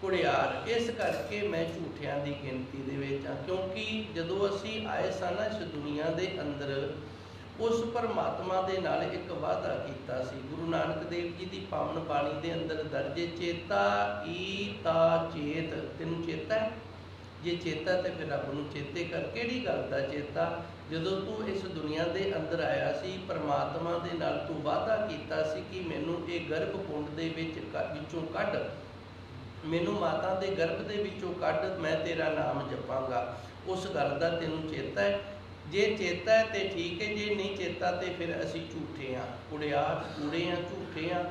ਕੁੜਿਆਰ। ਇਸ ਕਰਕੇ ਮੈਂ ਝੂਠਿਆਂ ਦੀ ਗਿਣਤੀ ਦੇ ਵਿੱਚ ਹਾਂ, ਕਿਉਂਕਿ ਜਦੋਂ ਅਸੀਂ ਆਏ ਸਾਂ ਨਾ ਇਸ ਦੁਨੀਆ ਦੇ ਅੰਦਰ, ਉਸ ਪਰਮਾਤਮਾ ਦੇ ਨਾਲ ਇੱਕ ਵਾਅਦਾ ਕੀਤਾ ਸੀ। ਗੁਰੂ ਨਾਨਕ ਦੇਵ ਜੀ ਦੀ ਪਾਵਨ ਬਾਣੀ ਦੇ ਅੰਦਰ ਦਰਜੇ ਚੇਤਾ ਈ ਤਾ ਚੇਤ, ਤੈਨੂੰ ਚੇਤਾ ਹੈ? ਜੇ ਚੇਤਾ ਤੇ ਫਿਰ ਰੱਬ ਨੂੰ ਚੇਤੇ ਕਰ। ਕਿਹੜੀ ਗੱਲ ਦਾ ਚੇਤਾ? ਜਦੋਂ ਤੂੰ ਇਸ ਦੁਨੀਆ ਦੇ ਅੰਦਰ ਆਇਆ ਸੀ, ਪਰਮਾਤਮਾ ਦੇ ਨਾਲ ਤੂੰ ਵਾਅਦਾ ਕੀਤਾ ਸੀ ਕਿ ਮੈਨੂੰ ਇਹ ਗਰਭ ਕੁੰਡ ਦੇ ਵਿੱਚੋਂ ਕੱਢ, ਮੈਨੂੰ ਮਾਤਾ ਦੇ ਗਰਭ ਦੇ ਵਿੱਚੋਂ ਕੱਢ, ਮੈਂ ਤੇਰਾ ਨਾਮ ਜਪਾਂਗਾ। ਉਸ ਗੱਲ ਦਾ ਤੈਨੂੰ ਚੇਤਾ ਹੈ? ਜੇ ਚੇਤਾ ਹੈ ਤੇ ਠੀਕ ਹੈ, ਜੇ ਨਹੀਂ ਚੇਤਾ ਤੇ ਫਿਰ ਅਸੀਂ ਝੂਠੇ ਹਾਂ ਕੁੜਿਆਰ, ਕੂੜੇ ਹਾਂ, ਝੂਠੇ ਹਾਂ।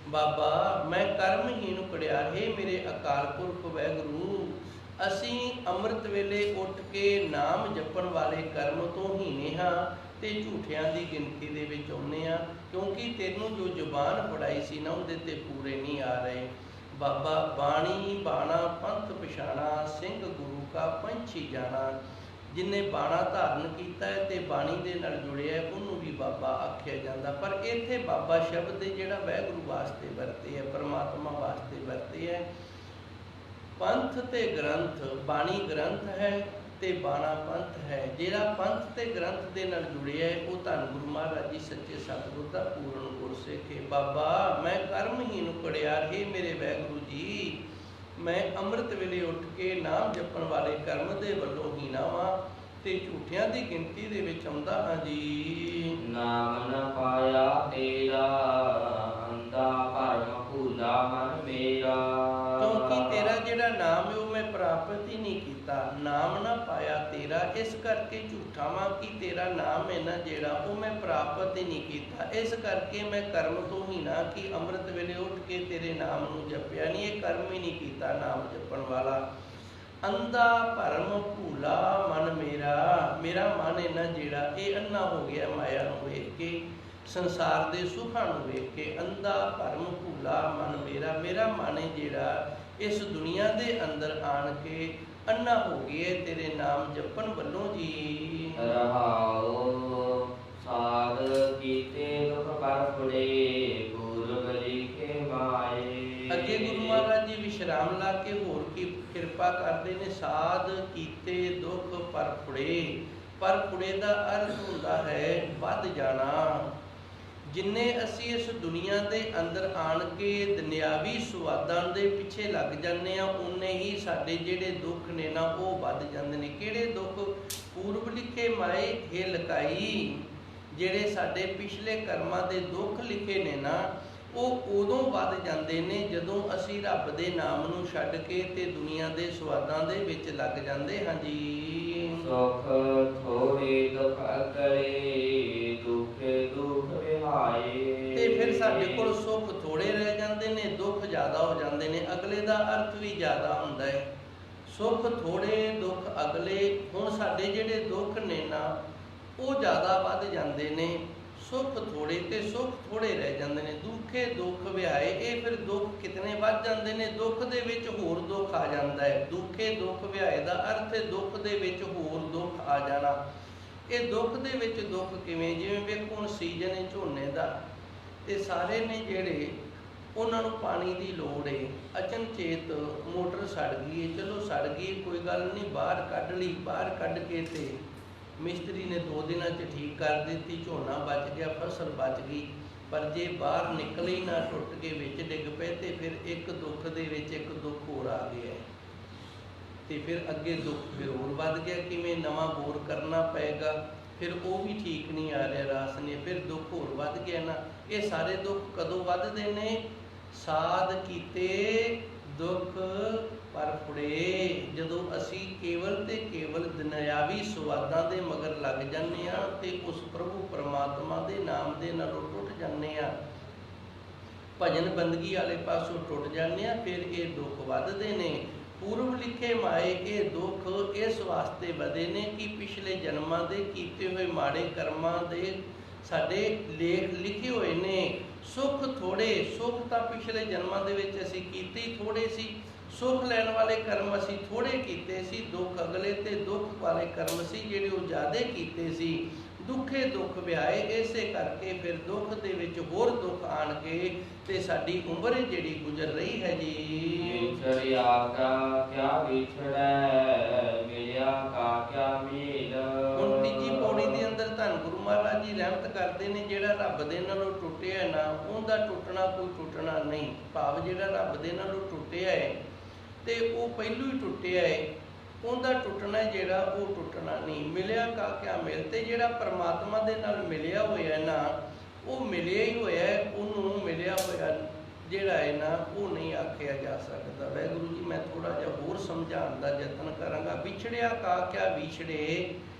ਬਾਬਾ ਮੈਂ ਕਰਮਹੀਨ ਕੁੜਿਆਰ, ਹੈ ਮੇਰੇ ਅਕਾਲ ਪੁਰਖ ਵਾਹਿਗੁਰੂ, ਅਸੀਂ ਅੰਮ੍ਰਿਤ ਵੇਲੇ ਉੱਠ ਕੇ ਨਾਮ ਜਪਣ ਵਾਲੇ ਕਰਮ ਤੋਂ ਹੀਨੇ ਹਾਂ ਤੇ ਝੂਠਿਆਂ ਦੀ ਗਿਣਤੀ ਦੇ ਵਿੱਚ ਆਉਂਦੇ ਹਾਂ, ਕਿਉਂਕਿ ਤੈਨੂੰ ਜੋ ਜ਼ੁਬਾਨ ਫੜਾਈ ਸੀ ਨਾ ਉਹਦੇ ਤੇ ਪੂਰੇ ਨਹੀਂ ਆ ਰਹੇ। ਬਾਬਾ ਬਾਣੀ ਬਾਣਾ ਪੰਥ ਪਛਾਣਾ, ਸਿੰਘ ਗੁਰੂ ਕਾ ਪੰਛੀ ਜਾਣਾ। ਜਿਹਨੇ ਬਾਣਾ ਧਾਰਨ ਕੀਤਾ ਹੈ ਤੇ ਬਾਣੀ ਦੇ ਨਾਲ ਜੁੜਿਆ ਹੈ, ਉਹਨੂੰ ਵੀ ਬਾਬਾ ਆਖਿਆ ਜਾਂਦਾ। ਪਰ ਇੱਥੇ ਬਾਬਾ ਸ਼ਬਦ ਦੇ ਜਿਹੜਾ ਵਾਹਿਗੁਰੂ ਵਾਸਤੇ ਵਰਤੇ ਹੈ, ਪਰਮਾਤਮਾ ਵਾਸਤੇ ਵਰਤੇ ਹੈ। ਪੰਥ ਤੇ ਗ੍ਰੰਥ, ਬਾਣੀ ਗ੍ਰੰਥ ਹੈ ਤੇ ਬਾਣਾ ਪੰਥ ਹੈ। ਜਿਹੜਾ ਪੰਥ ਤੇ ਗ੍ਰੰਥ ਦੇ ਨਾਲ ਜੁੜਿਆ ਹੈ ਉਹ ਧੰਨ ਗੁਰੂ ਮਹਾਰਾਜ ਜੀ ਸੱਚੇ ਸਤਿਗੁਰ ਦਾ ਪੂਰਨ ਗੁਰਸਿੱਖ ਹੈ। ਬਾਬਾ ਮੈਂ ਕਰਮਹੀਨ ਕੁੜਿਆਰ, ਹੇ ਮੇਰੇ ਵਾਹਿਗੁਰੂ ਜੀ, ਮੈਂ ਅੰਮ੍ਰਿਤ ਵੇਲੇ ਉੱਠ ਕੇ ਨਾਮ ਜਪਣ ਵਾਲੇ ਕਰਮ ਦੇ ਵੱਲੋਂ ਹੀਣਾ ਵਾਂ ਤੇ ਝੂਠਿਆਂ ਦੀ ਗਿਣਤੀ ਦੇ ਵਿੱਚ ਆਉਂਦਾ ਹਾਂ ਜੀ।
ਨਾਮ ਨ ਪਾਇਆ ਤੇਰਾ, ਅੰਧਾ ਭਰਮ ਭੂਲਾ ਮਨ ਮੇਰਾ।
ਕਿਉਂਕਿ ਤੇਰਾ ਜਿਹੜਾ ਨਾਮ ਹੈ ਉਹ ਮੈਂ ਪ੍ਰਾਪਤ ਹੀ ਨਹੀਂ ਕੀਤਾ। ਨਾਮ ਨਾ ਪਾਇਆ ਤੇਰਾ, ਇਸ ਕਰਕੇ ਝੂਠਾ ਵਾਂ ਕਿ ਤੇਰਾ ਨਾਮ ਹੈ ਨਾ ਜਿਹੜਾ ਉਹ ਮੈਂ ਪ੍ਰਾਪਤ ਹੀ ਨਹੀਂ ਕੀਤਾ। ਇਸ ਕਰਕੇ ਮੈਂ ਕਰਮ ਤੋਂ ਹੀ ਨਾ ਕਿ ਅੰਮ੍ਰਿਤ ਵੇਲੇ ਉੱਠ ਕੇ ਤੇਰੇ ਨਾਮ ਨੂੰ ਜਪਿਆ ਨਹੀਂ, ਇਹ ਕਰਮ ਹੀ ਨਹੀਂ ਕੀਤਾ ਨਾਮ ਜਪਣ ਵਾਲਾ। ਅੰਧਾ ਭਰਮ ਭੂਲਾ ਮਨ ਮੇਰਾ, ਮੇਰਾ ਮਨ ਹੈ ਨਾ ਜਿਹੜਾ ਇਹ ਅੰਨਾ ਹੋ ਗਿਆ ਮਾਇਆ ਨੂੰ ਵੇਖ ਕੇ, ਸੰਸਾਰ ਦੇ ਸੁੱਖਾਂ ਨੂੰ ਵੇਖ ਕੇ। ਅੰਧਾ ਭਰਮ ਭੂਲਾ ਮਨ ਮੇਰਾ, ਮੇਰਾ ਮਨ ਹੈ ਜਿਹੜਾ ਇਸ ਦੁਨੀਆ ਦੇ ਅੰਦਰ ਆਣ ਕੇ ਅੰਨਾ ਹੋ ਗਿਆ ਤੇਰੇ ਨਾਮ ਜਪਣ ਵੱਲੋਂ ਜੀ।
ਰਹਾਉ ਸਾਧ ਕੀਤੇ ਦੁਖ ਪਰ ਫੁੜੇ, ਪੂਰਬ ਲਿਖੇ ਮਾਏ।
ਅੱਗੇ ਗੁਰੂ ਮਹਾਰਾਜ ਜੀ ਵਿਸ਼ਰਾਮ ਲਾ ਕੇ ਹੋਰ ਕੀ ਕਿਰਪਾ ਕਰਦੇ ਨੇ। ਸਾਧ ਕੀਤੇ ਦੁੱਖ ਪਰ ਫੁੜੇ, ਪਰ ਫੁੜੇ ਦਾ ਅਰਥ ਹੁੰਦਾ ਹੈ ਵੱਧ ਜਾਣਾ। ਜਿੰਨੇ ਅਸੀਂ ਇਸ ਦੁਨੀਆ ਦੇ ਅੰਦਰ ਆਣ ਕੇ ਦੁਨਿਆਵੀ ਸੁਆਦਾਂ ਦੇ ਪਿੱਛੇ ਲੱਗ ਜਾਂਦੇ ਆ, ਉਨੇ ਹੀ ਸਾਡੇ ਜਿਹੜੇ ਦੁੱਖ ਨੇ ਨਾ ਉਹ ਵੱਧ ਜਾਂਦੇ ਨੇ। ਕਿਹੜੇ ਦੁੱਖ? ਪੂਰਬ ਲਿਖੇ ਮਾਏ ਹੇ ਲਕਾਈ, ਜਿਹੜੇ ਸਾਡੇ ਪਿਛਲੇ ਕਰਮਾਂ ਦੇ ਦੁੱਖ ਲਿਖੇ ਨੇ ਨਾ ਉਹ ਉਦੋਂ ਵੱਧ ਜਾਂਦੇ ਨੇ ਜਦੋਂ ਅਸੀਂ ਰੱਬ ਦੇ ਨਾਮ ਨੂੰ ਛੱਡ ਕੇ ਤੇ ਦੁਨੀਆ ਦੇ ਸਵਾਦਾਂ ਦੇ ਵਿੱਚ ਲੱਗ ਜਾਂਦੇ ਹਾਂ ਜੀ।
ਸੁਖ ਥੋੜੇ ਦੁਖ ਅਕਲੇ, ਦੁਖੇ ਦੁਖ ਵਿਹਾਏ।
ਤੇ ਫਿਰ ਸਾਡੇ ਕੋਲ ਸੁੱਖ ਥੋੜੇ ਰਹਿ ਜਾਂਦੇ ਨੇ, ਦੁੱਖ ਜ਼ਿਆਦਾ ਹੋ ਜਾਂਦੇ ਨੇ। ਅਗਲੇ ਦਾ ਅਰਥ ਵੀ ਜ਼ਿਆਦਾ ਹੁੰਦਾ ਹੈ। ਸੁੱਖ ਥੋੜੇ ਦੁੱਖ ਅਗਲੇ। ਹੁਣ ਸਾਡੇ ਜਿਹੜੇ ਦੁੱਖ ਨੇ ਨਾ ਉਹ ਜ਼ਿਆਦਾ ਵੱਧ ਜਾਂਦੇ ਨੇ। ਸੁੱਖ ਥੋੜੇ ਤੇ ਸੁੱਖ ਥੋੜੇ ਰਹਿ ਜਾਂਦੇ ਨੇ। ਦੁੱਖੇ ਦੁੱਖ ਵਿਆਏ, ਇਹ ਫਿਰ ਦੁੱਖ ਕਿਤਨੇ ਵੱਧ ਜਾਂਦੇ ਨੇ। ਦੁੱਖ ਦੇ ਵਿੱਚ ਹੋਰ ਦੁੱਖ ਆ ਜਾਂਦਾ ਹੈ। ਦੁੱਖੇ ਦੁੱਖ ਵਿਆਏ ਦਾ ਅਰਥ ਹੈ ਦੁੱਖ ਦੇ ਵਿੱਚ ਹੋਰ ਦੁੱਖ ਆ ਜਾਣਾ। ਇਹ ਦੁੱਖ ਦੇ ਵਿੱਚ ਦੁੱਖ ਕਿਵੇਂ? ਜਿਵੇਂ ਵੇਖੋ ਹੁਣ ਸੀਜ਼ਨ ਹੈ ਝੋਨੇ ਦਾ ਤੇ ਸਾਰੇ ਨੇ ਜਿਹੜੇ ਉਹਨਾਂ ਨੂੰ ਪਾਣੀ ਦੀ ਲੋੜ ਹੈ। ਅਚਨਚੇਤ ਮੋਟਰ ਸੜ ਗਈ ਹੈ, ਚਲੋ ਸੜ ਗਈ ਕੋਈ ਗੱਲ ਨਹੀਂ, ਬਾਹਰ ਕੱਢ ਲਈ। ਬਾਹਰ ਕੱਢ ਕੇ ਤੇ ਮਿਸਤਰੀ ਨੇ 2 ਦਿਨਾਂ 'ਚ ਠੀਕ ਕਰ ਦਿੱਤੀ, ਝੋਨਾ ਬਚ ਗਿਆ, ਫਸਲ ਬਚ ਗਈ। ਪਰ ਜੇ ਬਾਹਰ ਨਿਕਲੇ ਹੀ ਨਾ, ਟੁੱਟ ਕੇ ਵਿੱਚ ਡਿੱਗ ਪਏ ਤੇ ਫਿਰ ਇੱਕ ਦੁੱਖ ਦੇ ਵਿੱਚ ਇੱਕ ਦੁੱਖ ਹੋਰ ਆ ਗਿਆ ਤੇ ਫਿਰ ਅੱਗੇ ਦੁੱਖ ਫਿਰ ਹੋਰ ਵੱਧ ਗਿਆ। ਕਿਵੇਂ? ਨਵਾਂ ਬੋਰ ਕਰਨਾ ਪਏਗਾ, ਫਿਰ ਉਹ ਵੀ ਠੀਕ ਨਹੀਂ ਆ ਰਿਹਾ ਰਾਸ ਨੇ, ਫਿਰ ਦੁੱਖ ਹੋਰ ਵੱਧ ਗਿਆ ਨਾ। ਇਹ ਸਾਰੇ ਦੁੱਖ ਕਦੋਂ ਵੱਧਦੇ ਨੇ? ਸਾਧ ਕੀਤੇ ਦੁੱਖ ਪਰ ਫੁੜੇ, ਜਦੋਂ ਅਸੀਂ ਕੇਵਲ ਤੇ ਕੇਵਲ ਦੁਨਿਆਵੀ ਸੁਆਦਾਂ ਦੇ ਮਗਰ ਲੱਗ ਜਾਂਦੇ ਆ ਤੇ ਉਸ ਪ੍ਰਭੂ ਪਰਮਾਤਮਾ ਦੇ ਨਾਮ ਦੇ ਨਾਲੋਂ ਟੁੱਟ ਜਾਂਦੇ ਆ, ਭਜਨ ਬੰਦਗੀ ਵਾਲੇ ਪਾਸੋਂ ਟੁੱਟ ਜਾਂਦੇ ਆ, ਫਿਰ ਇਹ ਦੁੱਖ ਵੱਧਦੇ ਨੇ। ਪੂਰਬ ਲਿਖੇ ਮਾਏ, ਇਹ ਦੁੱਖ ਇਸ ਵਾਸਤੇ ਵਧੇ ਨੇ ਕਿ ਪਿਛਲੇ ਜਨਮਾਂ ਦੇ ਕੀਤੇ ਹੋਏ ਮਾੜੇ ਕਰਮਾਂ ਦੇ ਸਾਡੇ ਲੇਖ ਲਿਖੇ ਹੋਏ ਨੇ। ਸੁੱਖ ਥੋੜੇ, ਸੁੱਖ ਤਾਂ ਪਿਛਲੇ ਜਨਮਾਂ ਦੇ ਵਿੱਚ ਅਸੀਂ ਕੀਤੇ ਹੀ ਥੋੜੇ ਸੀ। ਸੁੱਖ ਲੈਣ ਵਾਲੇ ਕਰਮ ਅਸੀਂ ਥੋੜੇ ਕੀਤੇ ਸੀ। ਦੁੱਖ ਅਗਲੇ ਤੇ ਦੁੱਖ ਵਾਲੇ ਕਰਮ ਸੀ ਜਿਹੜੇ ਉਹ ਜ਼ਿਆਦੇ ਕੀਤੇ ਸੀ। ਦੁੱਖੇ ਦੁੱਖ ਵਿਆਏ, ਇਸੇ ਕਰਕੇ ਫਿਰ ਦੁੱਖ ਦੇ ਵਿੱਚ ਹੋਰ ਦੁੱਖ ਆਣ ਕੇ ਤੇ ਸਾਡੀ ਉਮਰ ਜਿਹੜੀ ਗੁਜ਼ਰ ਰਹੀ ਹੈ ਜੀ।
ਵਿਛੜਿਆ ਕਾ ਕਿਆ ਵਿਛੜੈ, ਮਿਲਿਆ ਕਾ ਕਿਆ ਮੇਲ।
ਹੁਣ ਤੀਜੀ ਪੌੜੀ ਦੇ ਅੰਦਰ ਧੰਨ ਗੁਰੂ ਮਹਾਰਾਜ ਜੀ ਰਹਿਮਤ ਕਰਦੇ ਨੇ, ਜਿਹੜਾ ਰੱਬ ਦੇ ਨਾਲੋਂ ਟੁੱਟਿਆ ਨਾ ਉਹਦਾ ਟੁੱਟਣਾ ਕੋਈ ਟੁੱਟਣਾ ਨਹੀਂ। ਭਾਵ ਜਿਹੜਾ ਰੱਬ ਦੇ ਨਾਲੋਂ ਟੁੱਟਿਆ ਹੈ ਤੇ ਉਹ ਪਹਿਲੋਂ ਹੀ ਟੁੱਟਿਆ ਹੈ, ਉਹਦਾ ਟੁੱਟਣਾ ਜਿਹੜਾ ਉਹ ਟੁੱਟਣਾ ਨਹੀਂ। ਮਿਲਿਆ ਕਾ ਕਿਆ ਮੇਲ, ਤੇ ਜਿਹੜਾ ਪਰਮਾਤਮਾ ਦੇ ਨਾਲ ਮਿਲਿਆ ਹੋਇਆ ਨਾ ਉਹ ਮਿਲਿਆ ਹੀ ਹੋਇਆ, ਉਹਨੂੰ ਮਿਲਿਆ ਹੋਇਆ ਜਿਹੜਾ ਹੈ ਨਾ ਉਹ ਨਹੀਂ ਆਖਿਆ ਜਾ ਸਕਦਾ। ਵਾਹਿਗੁਰੂ ਜੀ ਮੈਂ ਥੋੜਾ ਜਿਹਾ ਹੋਰ ਸਮਝਾਉਣ ਦਾ ਯਤਨ ਕਰਾਂਗਾ। ਵਿਛੜਿਆ ਕਾ ਕਿਆ ਵਿਛੜੇ,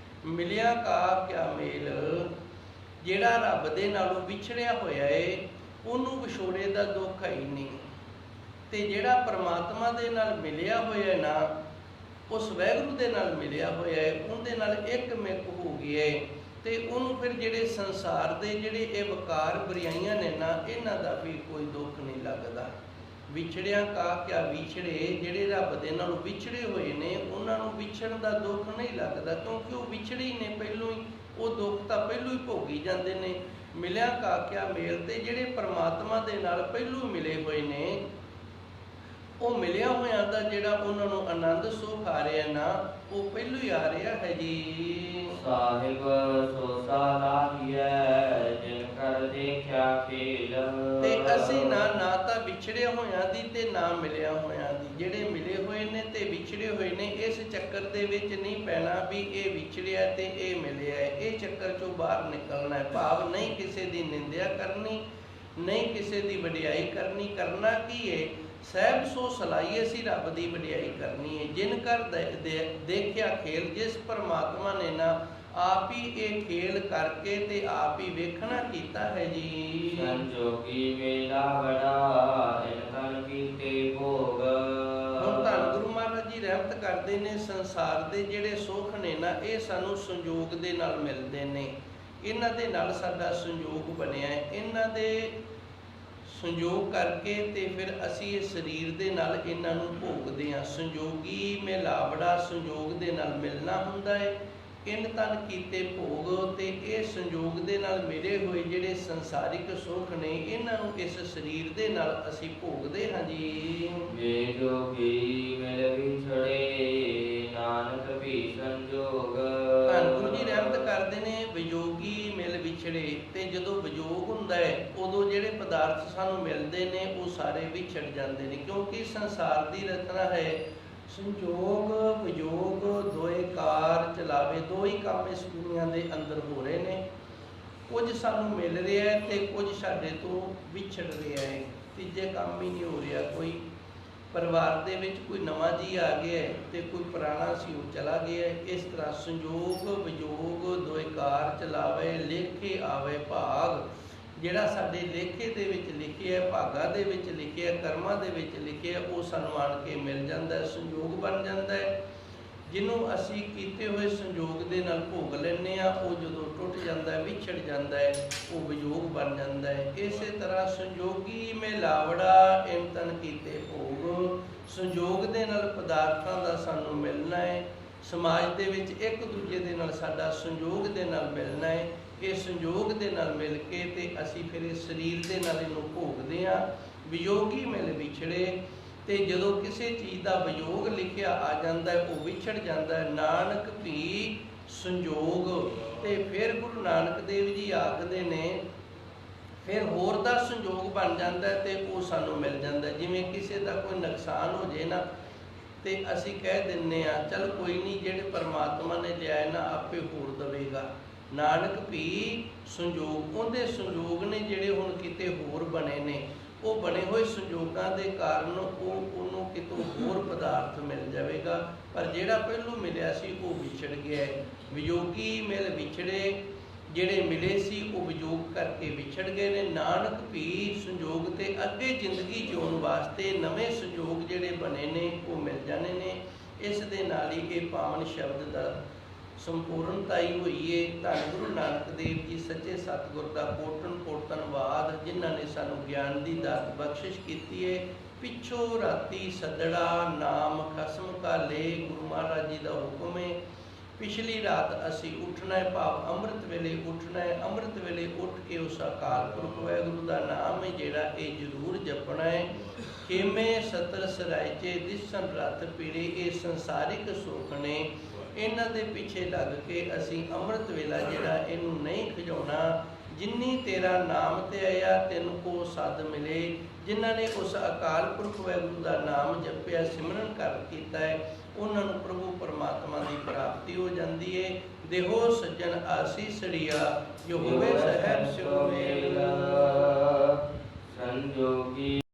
ਮਿਲਿਆ ਕਾ ਕਿਆ ਮੇਲ। ਜਿਹੜਾ ਰੱਬ ਦੇ ਨਾਲੋਂ ਵਿਛੜਿਆ ਹੋਇਆ ਹੈ ਉਹਨੂੰ ਵਿਛੋੜੇ ਦਾ ਦੁੱਖ ਹੈ ਹੀ ਨਹੀਂ, ਤੇ ਜਿਹੜਾ ਪਰਮਾਤਮਾ ਦੇ ਨਾਲ ਮਿਲਿਆ ਹੋਇਆ ਨਾ ਉਸ ਵਾਹਿਗੁਰੂ ਦੇ ਨਾਲ ਮਿਲਿਆ ਹੋਇਆ ਹੈ ਉਹਦੇ ਨਾਲ ਇੱਕ ਮਿਕ ਹੋ ਗਿਆ ਹੈ ਤੇ ਉਹਨੂੰ ਫਿਰ ਜਿਹੜੇ ਸੰਸਾਰ ਦੇ ਜਿਹੜੇ ਇਹ ਵਕਾਰ ਬੁਰਾਈਆਂ ਨੇ ਨਾ ਇਹਨਾਂ ਦਾ ਵੀ ਕੋਈ ਦੁੱਖ ਨਹੀਂ ਲੱਗਦਾ। ਵਿਛੜਿਆ ਕਾ ਕਿਆ ਵਿਛੜੇ, ਜਿਹੜੇ ਰੱਬ ਦੇ ਨਾਲ ਵਿਛੜੇ ਹੋਏ ਨੇ ਉਹਨਾਂ ਨੂੰ ਵਿਛੜਨ ਦਾ ਦੁੱਖ ਨਹੀਂ ਲੱਗਦਾ, ਕਿਉਂਕਿ ਉਹ ਵਿਛੜੇ ਹੀ ਨੇ ਪਹਿਲੋਂ ਹੀ, ਉਹ ਦੁੱਖ ਤਾਂ ਪਹਿਲੋਂ ਹੀ ਭੋਗੀ ਜਾਂਦੇ ਨੇ। ਮਿਲਿਆ ਕਾ ਕਿਆ ਮੇਲ, ਤੇ ਜਿਹੜੇ ਪਰਮਾਤਮਾ ਦੇ ਨਾਲ ਪਹਿਲੋਂ ਮਿਲੇ ਹੋਏ ਨੇ, ਉਹ ਮਿਲਿਆ ਹੋਇਆਂ ਦਾ ਜਿਹੜਾ ਉਹਨਾਂ ਨੂੰ ਆਨੰਦ ਸੁਖ ਆ ਰਿਹਾ ਨਾ, ਉਹ ਪਹਿਲੋਂ ਹੀ ਆ ਰਿਹਾ ਹੈ ਜੀ।
ਸਾਹਿਬ ਸੋ ਸਾਲਾਹੀਐ ਜਿਨ ਕਰ ਦੇਖਿਆ ਖੇਲ।
ਤੇ ਅਸੀਂ ਨਾ ਤਾਂ ਵਿਛੜੇ ਹੋਇਆਂ ਦੀ ਤੇ ਨਾ ਮਿਲਿਆ ਹੋਇਆਂ ਦੀ, ਜਿਹੜੇ ਮਿਲੇ ਹੋਏ ਨੇ ਤੇ ਵਿਛੜੇ ਹੋਏ ਨੇ, ਇਸ ਚੱਕਰ ਦੇ ਵਿੱਚ ਨਹੀਂ ਪੈਣਾ ਵੀ ਇਹ ਵਿਛੜਿਆ ਤੇ ਇਹ ਮਿਲਿਆ ਹੈ। ਇਹ ਚੱਕਰ ਚੋਂ ਬਾਹਰ ਨਿਕਲਣਾ ਹੈ। ਭਾਵ ਨਹੀਂ ਕਿਸੇ ਦੀ ਨਿੰਦਿਆ ਕਰਨੀ, ਨਹੀਂ ਕਿਸੇ ਦੀ ਵਡਿਆਈ ਕਰਨੀ। ਕਰਨਾ ਕੀ ਹੈ? ਸਹਿਬ ਸੋ ਸਲਾਈ, ਅਸੀਂ ਰੱਬ ਦੀ ਵਡਿਆਈ ਕਰਨੀ ਹੈ। ਜਿਨ ਕਰ ਦੇਖਿਆ ਖੇਲ, ਜਿਸ ਪਰਮਾਤਮਾ ਨੇ ਨਾ ਆਪ ਹੀ ਇਹ ਖੇਲ ਕਰਕੇ ਤੇ ਆਪ ਹੀ ਵੇਖਣਾ ਕੀਤਾ ਹੈ ਜੀ।
ਸੰਜੋਗੀ ਮੇਲਾ ਬੜਾ ਇਨ ਤਨ ਕੀਤੇ ਭੋਗ।
ਹੁਣ ਧੰਨ ਗੁਰੂ ਮਹਾਰਾਜ ਜੀ ਰਹਿਮਤ ਕਰਦੇ ਨੇ, ਸੰਸਾਰ ਦੇ ਜਿਹੜੇ ਸੁੱਖ ਨੇ ਨਾ, ਇਹ ਸਾਨੂੰ ਸੰਜੋਗ ਦੇ ਨਾਲ ਮਿਲਦੇ ਨੇ। ਇਹਨਾਂ ਦੇ ਨਾਲ ਸਾਡਾ ਸੰਜੋਗ ਬਣਿਆ ਹੈ। ਇਹਨਾਂ ਦੇ ਸੰਜੋਗ ਕਰਕੇ ਤੇ ਫਿਰ ਅਸੀਂ ਇਹ ਸਰੀਰ ਦੇ ਨਾਲ ਇਹਨਾਂ ਨੂੰ ਭੋਗਦੇ ਹਾਂ। ਸੰਜੋਗੀ ਮਿਲਾਵੜਾ, ਸੰਜੋਗ ਦੇ ਨਾਲ ਮਿਲਣਾ ਹੁੰਦਾ ਹੈ। ਇਨ ਤਨ ਕੀਤੇ ਭੋਗ, ਤੇ ਇਹ ਸੰਜੋਗ ਦੇ ਨਾਲ ਮਿਲੇ ਹੋਏ ਜਿਹੜੇ ਸੰਸਾਰਿਕ ਸੁੱਖ ਨੇ, ਇਹਨਾਂ ਨੂੰ ਇਸ ਸਰੀਰ ਦੇ ਨਾਲ ਅਸੀਂ ਭੋਗਦੇ ਹਾਂ ਜੀ।
ਵੇ ਜੋਗੀ ਮਿਲ ਵਿਛੜੇ ਨਾਨਕ ਵੀ ਸੰਜੋਗ।
ਧੰਨ ਗੁਰੂ ਜੀ ਰਹਿਮਤ ਕਰਦੇ ਨੇ, ਵਿਜੋਗੀ ਮਿਲ ਵਿਛੜੇ। ਤੇ ਜਦੋਂ ਵਿਜੋਗ ਹੁੰਦਾ ਹੈ, ਉਦੋਂ ਜਿਹੜੇ ਪਦਾਰਥ ਸਾਨੂੰ ਮਿਲਦੇ ਨੇ ਉਹ ਸਾਰੇ ਵਿਛੜ ਜਾਂਦੇ ਨੇ, ਕਿਉਂਕਿ ਸੰਸਾਰ ਦੀ ਰਚਨਾ ਹੈ ਸੰਜੋਗ ਵਿਜੋਗ ਦੋਏ ਕਾਰ ਚਲਾਵੇ। ਦੋ ਹੀ ਕੰਮ ਇਸ ਦੁਨੀਆ ਦੇ ਅੰਦਰ ਹੋ ਰਹੇ ਨੇ। ਕੁਝ ਸਾਨੂੰ ਮਿਲ ਰਿਹਾ ਹੈ ਤੇ ਕੁਝ ਸਾਡੇ ਤੋਂ ਵਿਛੜ ਰਿਹਾ ਹੈ। ਤੀਜੇ ਕੰਮ ਹੀ ਨਹੀਂ ਹੋ ਰਿਹਾ। ਕੋਈ ਪਰਿਵਾਰ ਦੇ ਵਿੱਚ ਕੋਈ ਨਵਾਂ ਜੀ ਆ ਗਿਆ ਹੈ ਤੇ ਕੋਈ ਪੁਰਾਣਾ ਸੀ ਉਹ ਚਲਾ ਗਿਆ ਹੈ। ਇਸ ਤਰ੍ਹਾਂ ਸੰਜੋਗ ਵਿਜੋਗ ਦੋਏ ਕਾਰ ਚਲਾਵੇ, ਲੇਖੇ ਆਵੇ ਭਾਗ। ਜਿਹੜਾ ਸਾਡੇ ਲੇਖੇ ਦੇ ਵਿੱਚ ਲਿਖਿਆ, ਭਾਗਾਂ ਦੇ ਵਿੱਚ ਲਿਖਿਆ, ਕਰਮਾਂ ਦੇ ਵਿੱਚ ਲਿਖਿਆ, ਉਹ ਸਾਨੂੰ ਆਣ ਕੇ ਮਿਲ ਜਾਂਦਾ, ਸੰਜੋਗ ਬਣ ਜਾਂਦਾ ਹੈ। ਜਿਹਨੂੰ ਅਸੀਂ ਕੀਤੇ ਹੋਏ ਸੰਜੋਗ ਦੇ ਨਾਲ ਭੋਗ ਲੈਂਦੇ ਹਾਂ, ਉਹ ਜਦੋਂ ਟੁੱਟ ਜਾਂਦਾ ਹੈ, ਵਿਛੜ ਜਾਂਦਾ ਹੈ, ਉਹ ਵਿਜੋਗ ਬਣ ਜਾਂਦਾ ਹੈ। ਇਸੇ ਤਰ੍ਹਾਂ ਸੰਜੋਗੀ ਮਿਲਾਵੜਾ ਇਨ ਤਨ ਕੀਤੇ ਭੋਗ। ਸੰਜੋਗ ਦੇ ਨਾਲ ਪਦਾਰਥਾਂ ਦਾ ਸਾਨੂੰ ਮਿਲਣਾ ਹੈ। ਸਮਾਜ ਦੇ ਵਿੱਚ ਇੱਕ ਦੂਜੇ ਦੇ ਨਾਲ ਸਾਡਾ ਸੰਜੋਗ ਦੇ ਨਾਲ ਮਿਲਣਾ ਹੈ। ਇਹ ਸੰਜੋਗ ਦੇ ਨਾਲ ਮਿਲ ਕੇ ਤੇ ਅਸੀਂ ਫਿਰ ਇਸ ਸਰੀਰ ਦੇ ਨਾਲ ਇਹਨੂੰ ਭੋਗਦੇ ਹਾਂ। ਵਿਯੋਗੀ ਮਿਲ ਵਿਛੜੇ, ਤੇ ਜਦੋਂ ਕਿਸੇ ਚੀਜ਼ ਦਾ ਵਿਯੋਗ ਲਿਖਿਆ ਆ ਜਾਂਦਾ ਹੈ, ਉਹ ਵਿਛੜ ਜਾਂਦਾ ਹੈ। ਨਾਨਕ ਵੀ ਸੰਜੋਗ। ਤੇ ਫਿਰ ਗੁਰੂ ਨਾਨਕ ਦੇਵ ਜੀ ਆਖਦੇ ਨੇ, ਫਿਰ ਹੋਰ ਦਾ ਸੰਜੋਗ ਬਣ ਜਾਂਦਾ ਤੇ ਉਹ ਸਾਨੂੰ ਮਿਲ ਜਾਂਦਾ। ਜਿਵੇਂ ਕਿਸੇ ਦਾ ਕੋਈ ਨੁਕਸਾਨ ਹੋ ਜੇ ਨਾ, ਤੇ ਅਸੀਂ ਕਹਿ ਦਿੰਦੇ ਆ ਚੱਲ ਕੋਈ ਨਹੀਂ, ਜਿਹੜੇ ਪਰਮਾਤਮਾ ਨੇ ਲਿਆ ਨਾ ਆਪੇ ਹੋਰ ਦੇਵੇਗਾ। ਨਾਨਕ ਵੀ ਸੰਜੋਗ, ਉਹਦੇ ਸੰਜੋਗ ਨੇ ਜਿਹੜੇ ਹੁਣ ਕਿਤੇ ਹੋਰ ਬਣੇ ਨੇ, ਉਹ ਬਣੇ ਹੋਏ ਸੰਜੋਗਾਂ ਦੇ ਕਾਰਨ ਉਹਨੂੰ ਕਿਤੋਂ ਹੋਰ ਪਦਾਰਥ ਮਿਲ ਜਾਵੇਗਾ। ਪਰ ਜਿਹੜਾ ਪਹਿਲੋਂ ਮਿਲਿਆ ਸੀ ਉਹ ਵਿਛੜ ਗਿਆ ਹੈ। ਵਿਯੋਗੀ ਮਿਲ ਵਿਛੜੇ, ਜਿਹੜੇ ਮਿਲੇ ਸੀ ਉਹ ਵਿਯੋਗ ਕਰਕੇ ਵਿਛੜ ਗਏ ਨੇ। ਨਾਨਕ ਵੀ ਸੰਜੋਗ, ਤੇ ਅੱਗੇ ਜ਼ਿੰਦਗੀ ਜਿਉਣ ਵਾਸਤੇ ਨਵੇਂ ਸੰਜੋਗ ਜਿਹੜੇ ਬਣੇ ਨੇ ਉਹ ਮਿਲ ਜਾਣੇ ਨੇ। ਇਸ ਦੇ ਨਾਲ ਹੀ ਇਹ ਪਾਵਨ ਸ਼ਬਦ ਦਾ ਸੰਪੂਰਨਤਾ ਹੀ ਹੋਈ ਏ। ਧੰਨ ਗੁਰੂ ਨਾਨਕ ਦੇਵ ਜੀ ਸੱਚੇ ਸਤਿਗੁਰ ਦਾ ਕੋਟਨ ਧੰਨਵਾਦ, ਜਿਨ੍ਹਾਂ ਨੇ ਸਾਨੂੰ ਗਿਆਨ ਦੀ ਦਾਤ ਬਖਸ਼ਿਸ਼ ਕੀਤੀ ਏ। ਪਿੱਛੋਂ ਰਾਤੀ ਸੱਦੜਾ ਨਾਮ ਖਸਮ ਕਾ ਲੇ, ਗੁਰੂ ਮਹਾਰਾਜ ਜੀ ਦਾ ਹੁਕਮ ਏ। ਪਿਛਲੀ ਰਾਤ ਅਸੀਂ ਉੱਠਣਾ ਹੈ, ਭਾਵ ਅੰਮ੍ਰਿਤ ਵੇਲੇ ਉੱਠਣਾ ਹੈ। ਅੰਮ੍ਰਿਤ ਵੇਲੇ ਉੱਠ ਕੇ ਉਸ ਅਕਾਲ ਪੁਰਖ ਵਾਹਿਗੁਰੂ ਦਾ ਨਾਮ ਹੈ ਜਿਹੜਾ ਇਹ ਜ਼ਰੂਰ ਜਪਣਾ ਹੈ। ਖੇਮੇ ਸਤਰ ਸਰਾਇਚੇ ਦਿਸਣ ਰਤ ਪੀੜੇ, ਇਹ ਸੰਸਾਰਿਕ ਸੁੱਖ ਨੇ, ਇਹਨਾਂ ਦੇ ਪਿੱਛੇ ਲੱਗ ਕੇ ਅਸੀਂ ਅੰਮ੍ਰਿਤ ਵੇਲਾ ਜਿਹੜਾ ਇਹਨੂੰ ਨਹੀਂ ਖਿਜਾਉਣਾ। ਜਿੰਨੀ ਤੇਰਾ ਨਾਮ ਤੇ ਆਇਆ ਤੈਨੂੰ ਕੋ ਸੱਦ ਮਿਲੇ। ਜਿਨ੍ਹਾਂ ਨੇ ਉਸ ਅਕਾਲ ਪੁਰਖ ਵਾਹਿਗੁਰੂ ਦਾ ਨਾਮ ਜਪਿਆ, ਸਿਮਰਨ ਕਰ ਕੀਤਾ ਹੈ, ਉਹਨਾਂ ਨੂੰ ਪ੍ਰਭੂ ਪਰਮਾਤਮਾ ਦੀ ਪ੍ਰਾਪਤੀ ਹੋ ਜਾਂਦੀ ਹੈ। ਦੇਹੋ ਸੱਜਣ ਆਸੀਸੜੀਆ, ਜੋ ਹੋਵੇ ਸਹਿਬ ਸਿਉ ਮੇਲ।
ਸੰਜੋਗੀ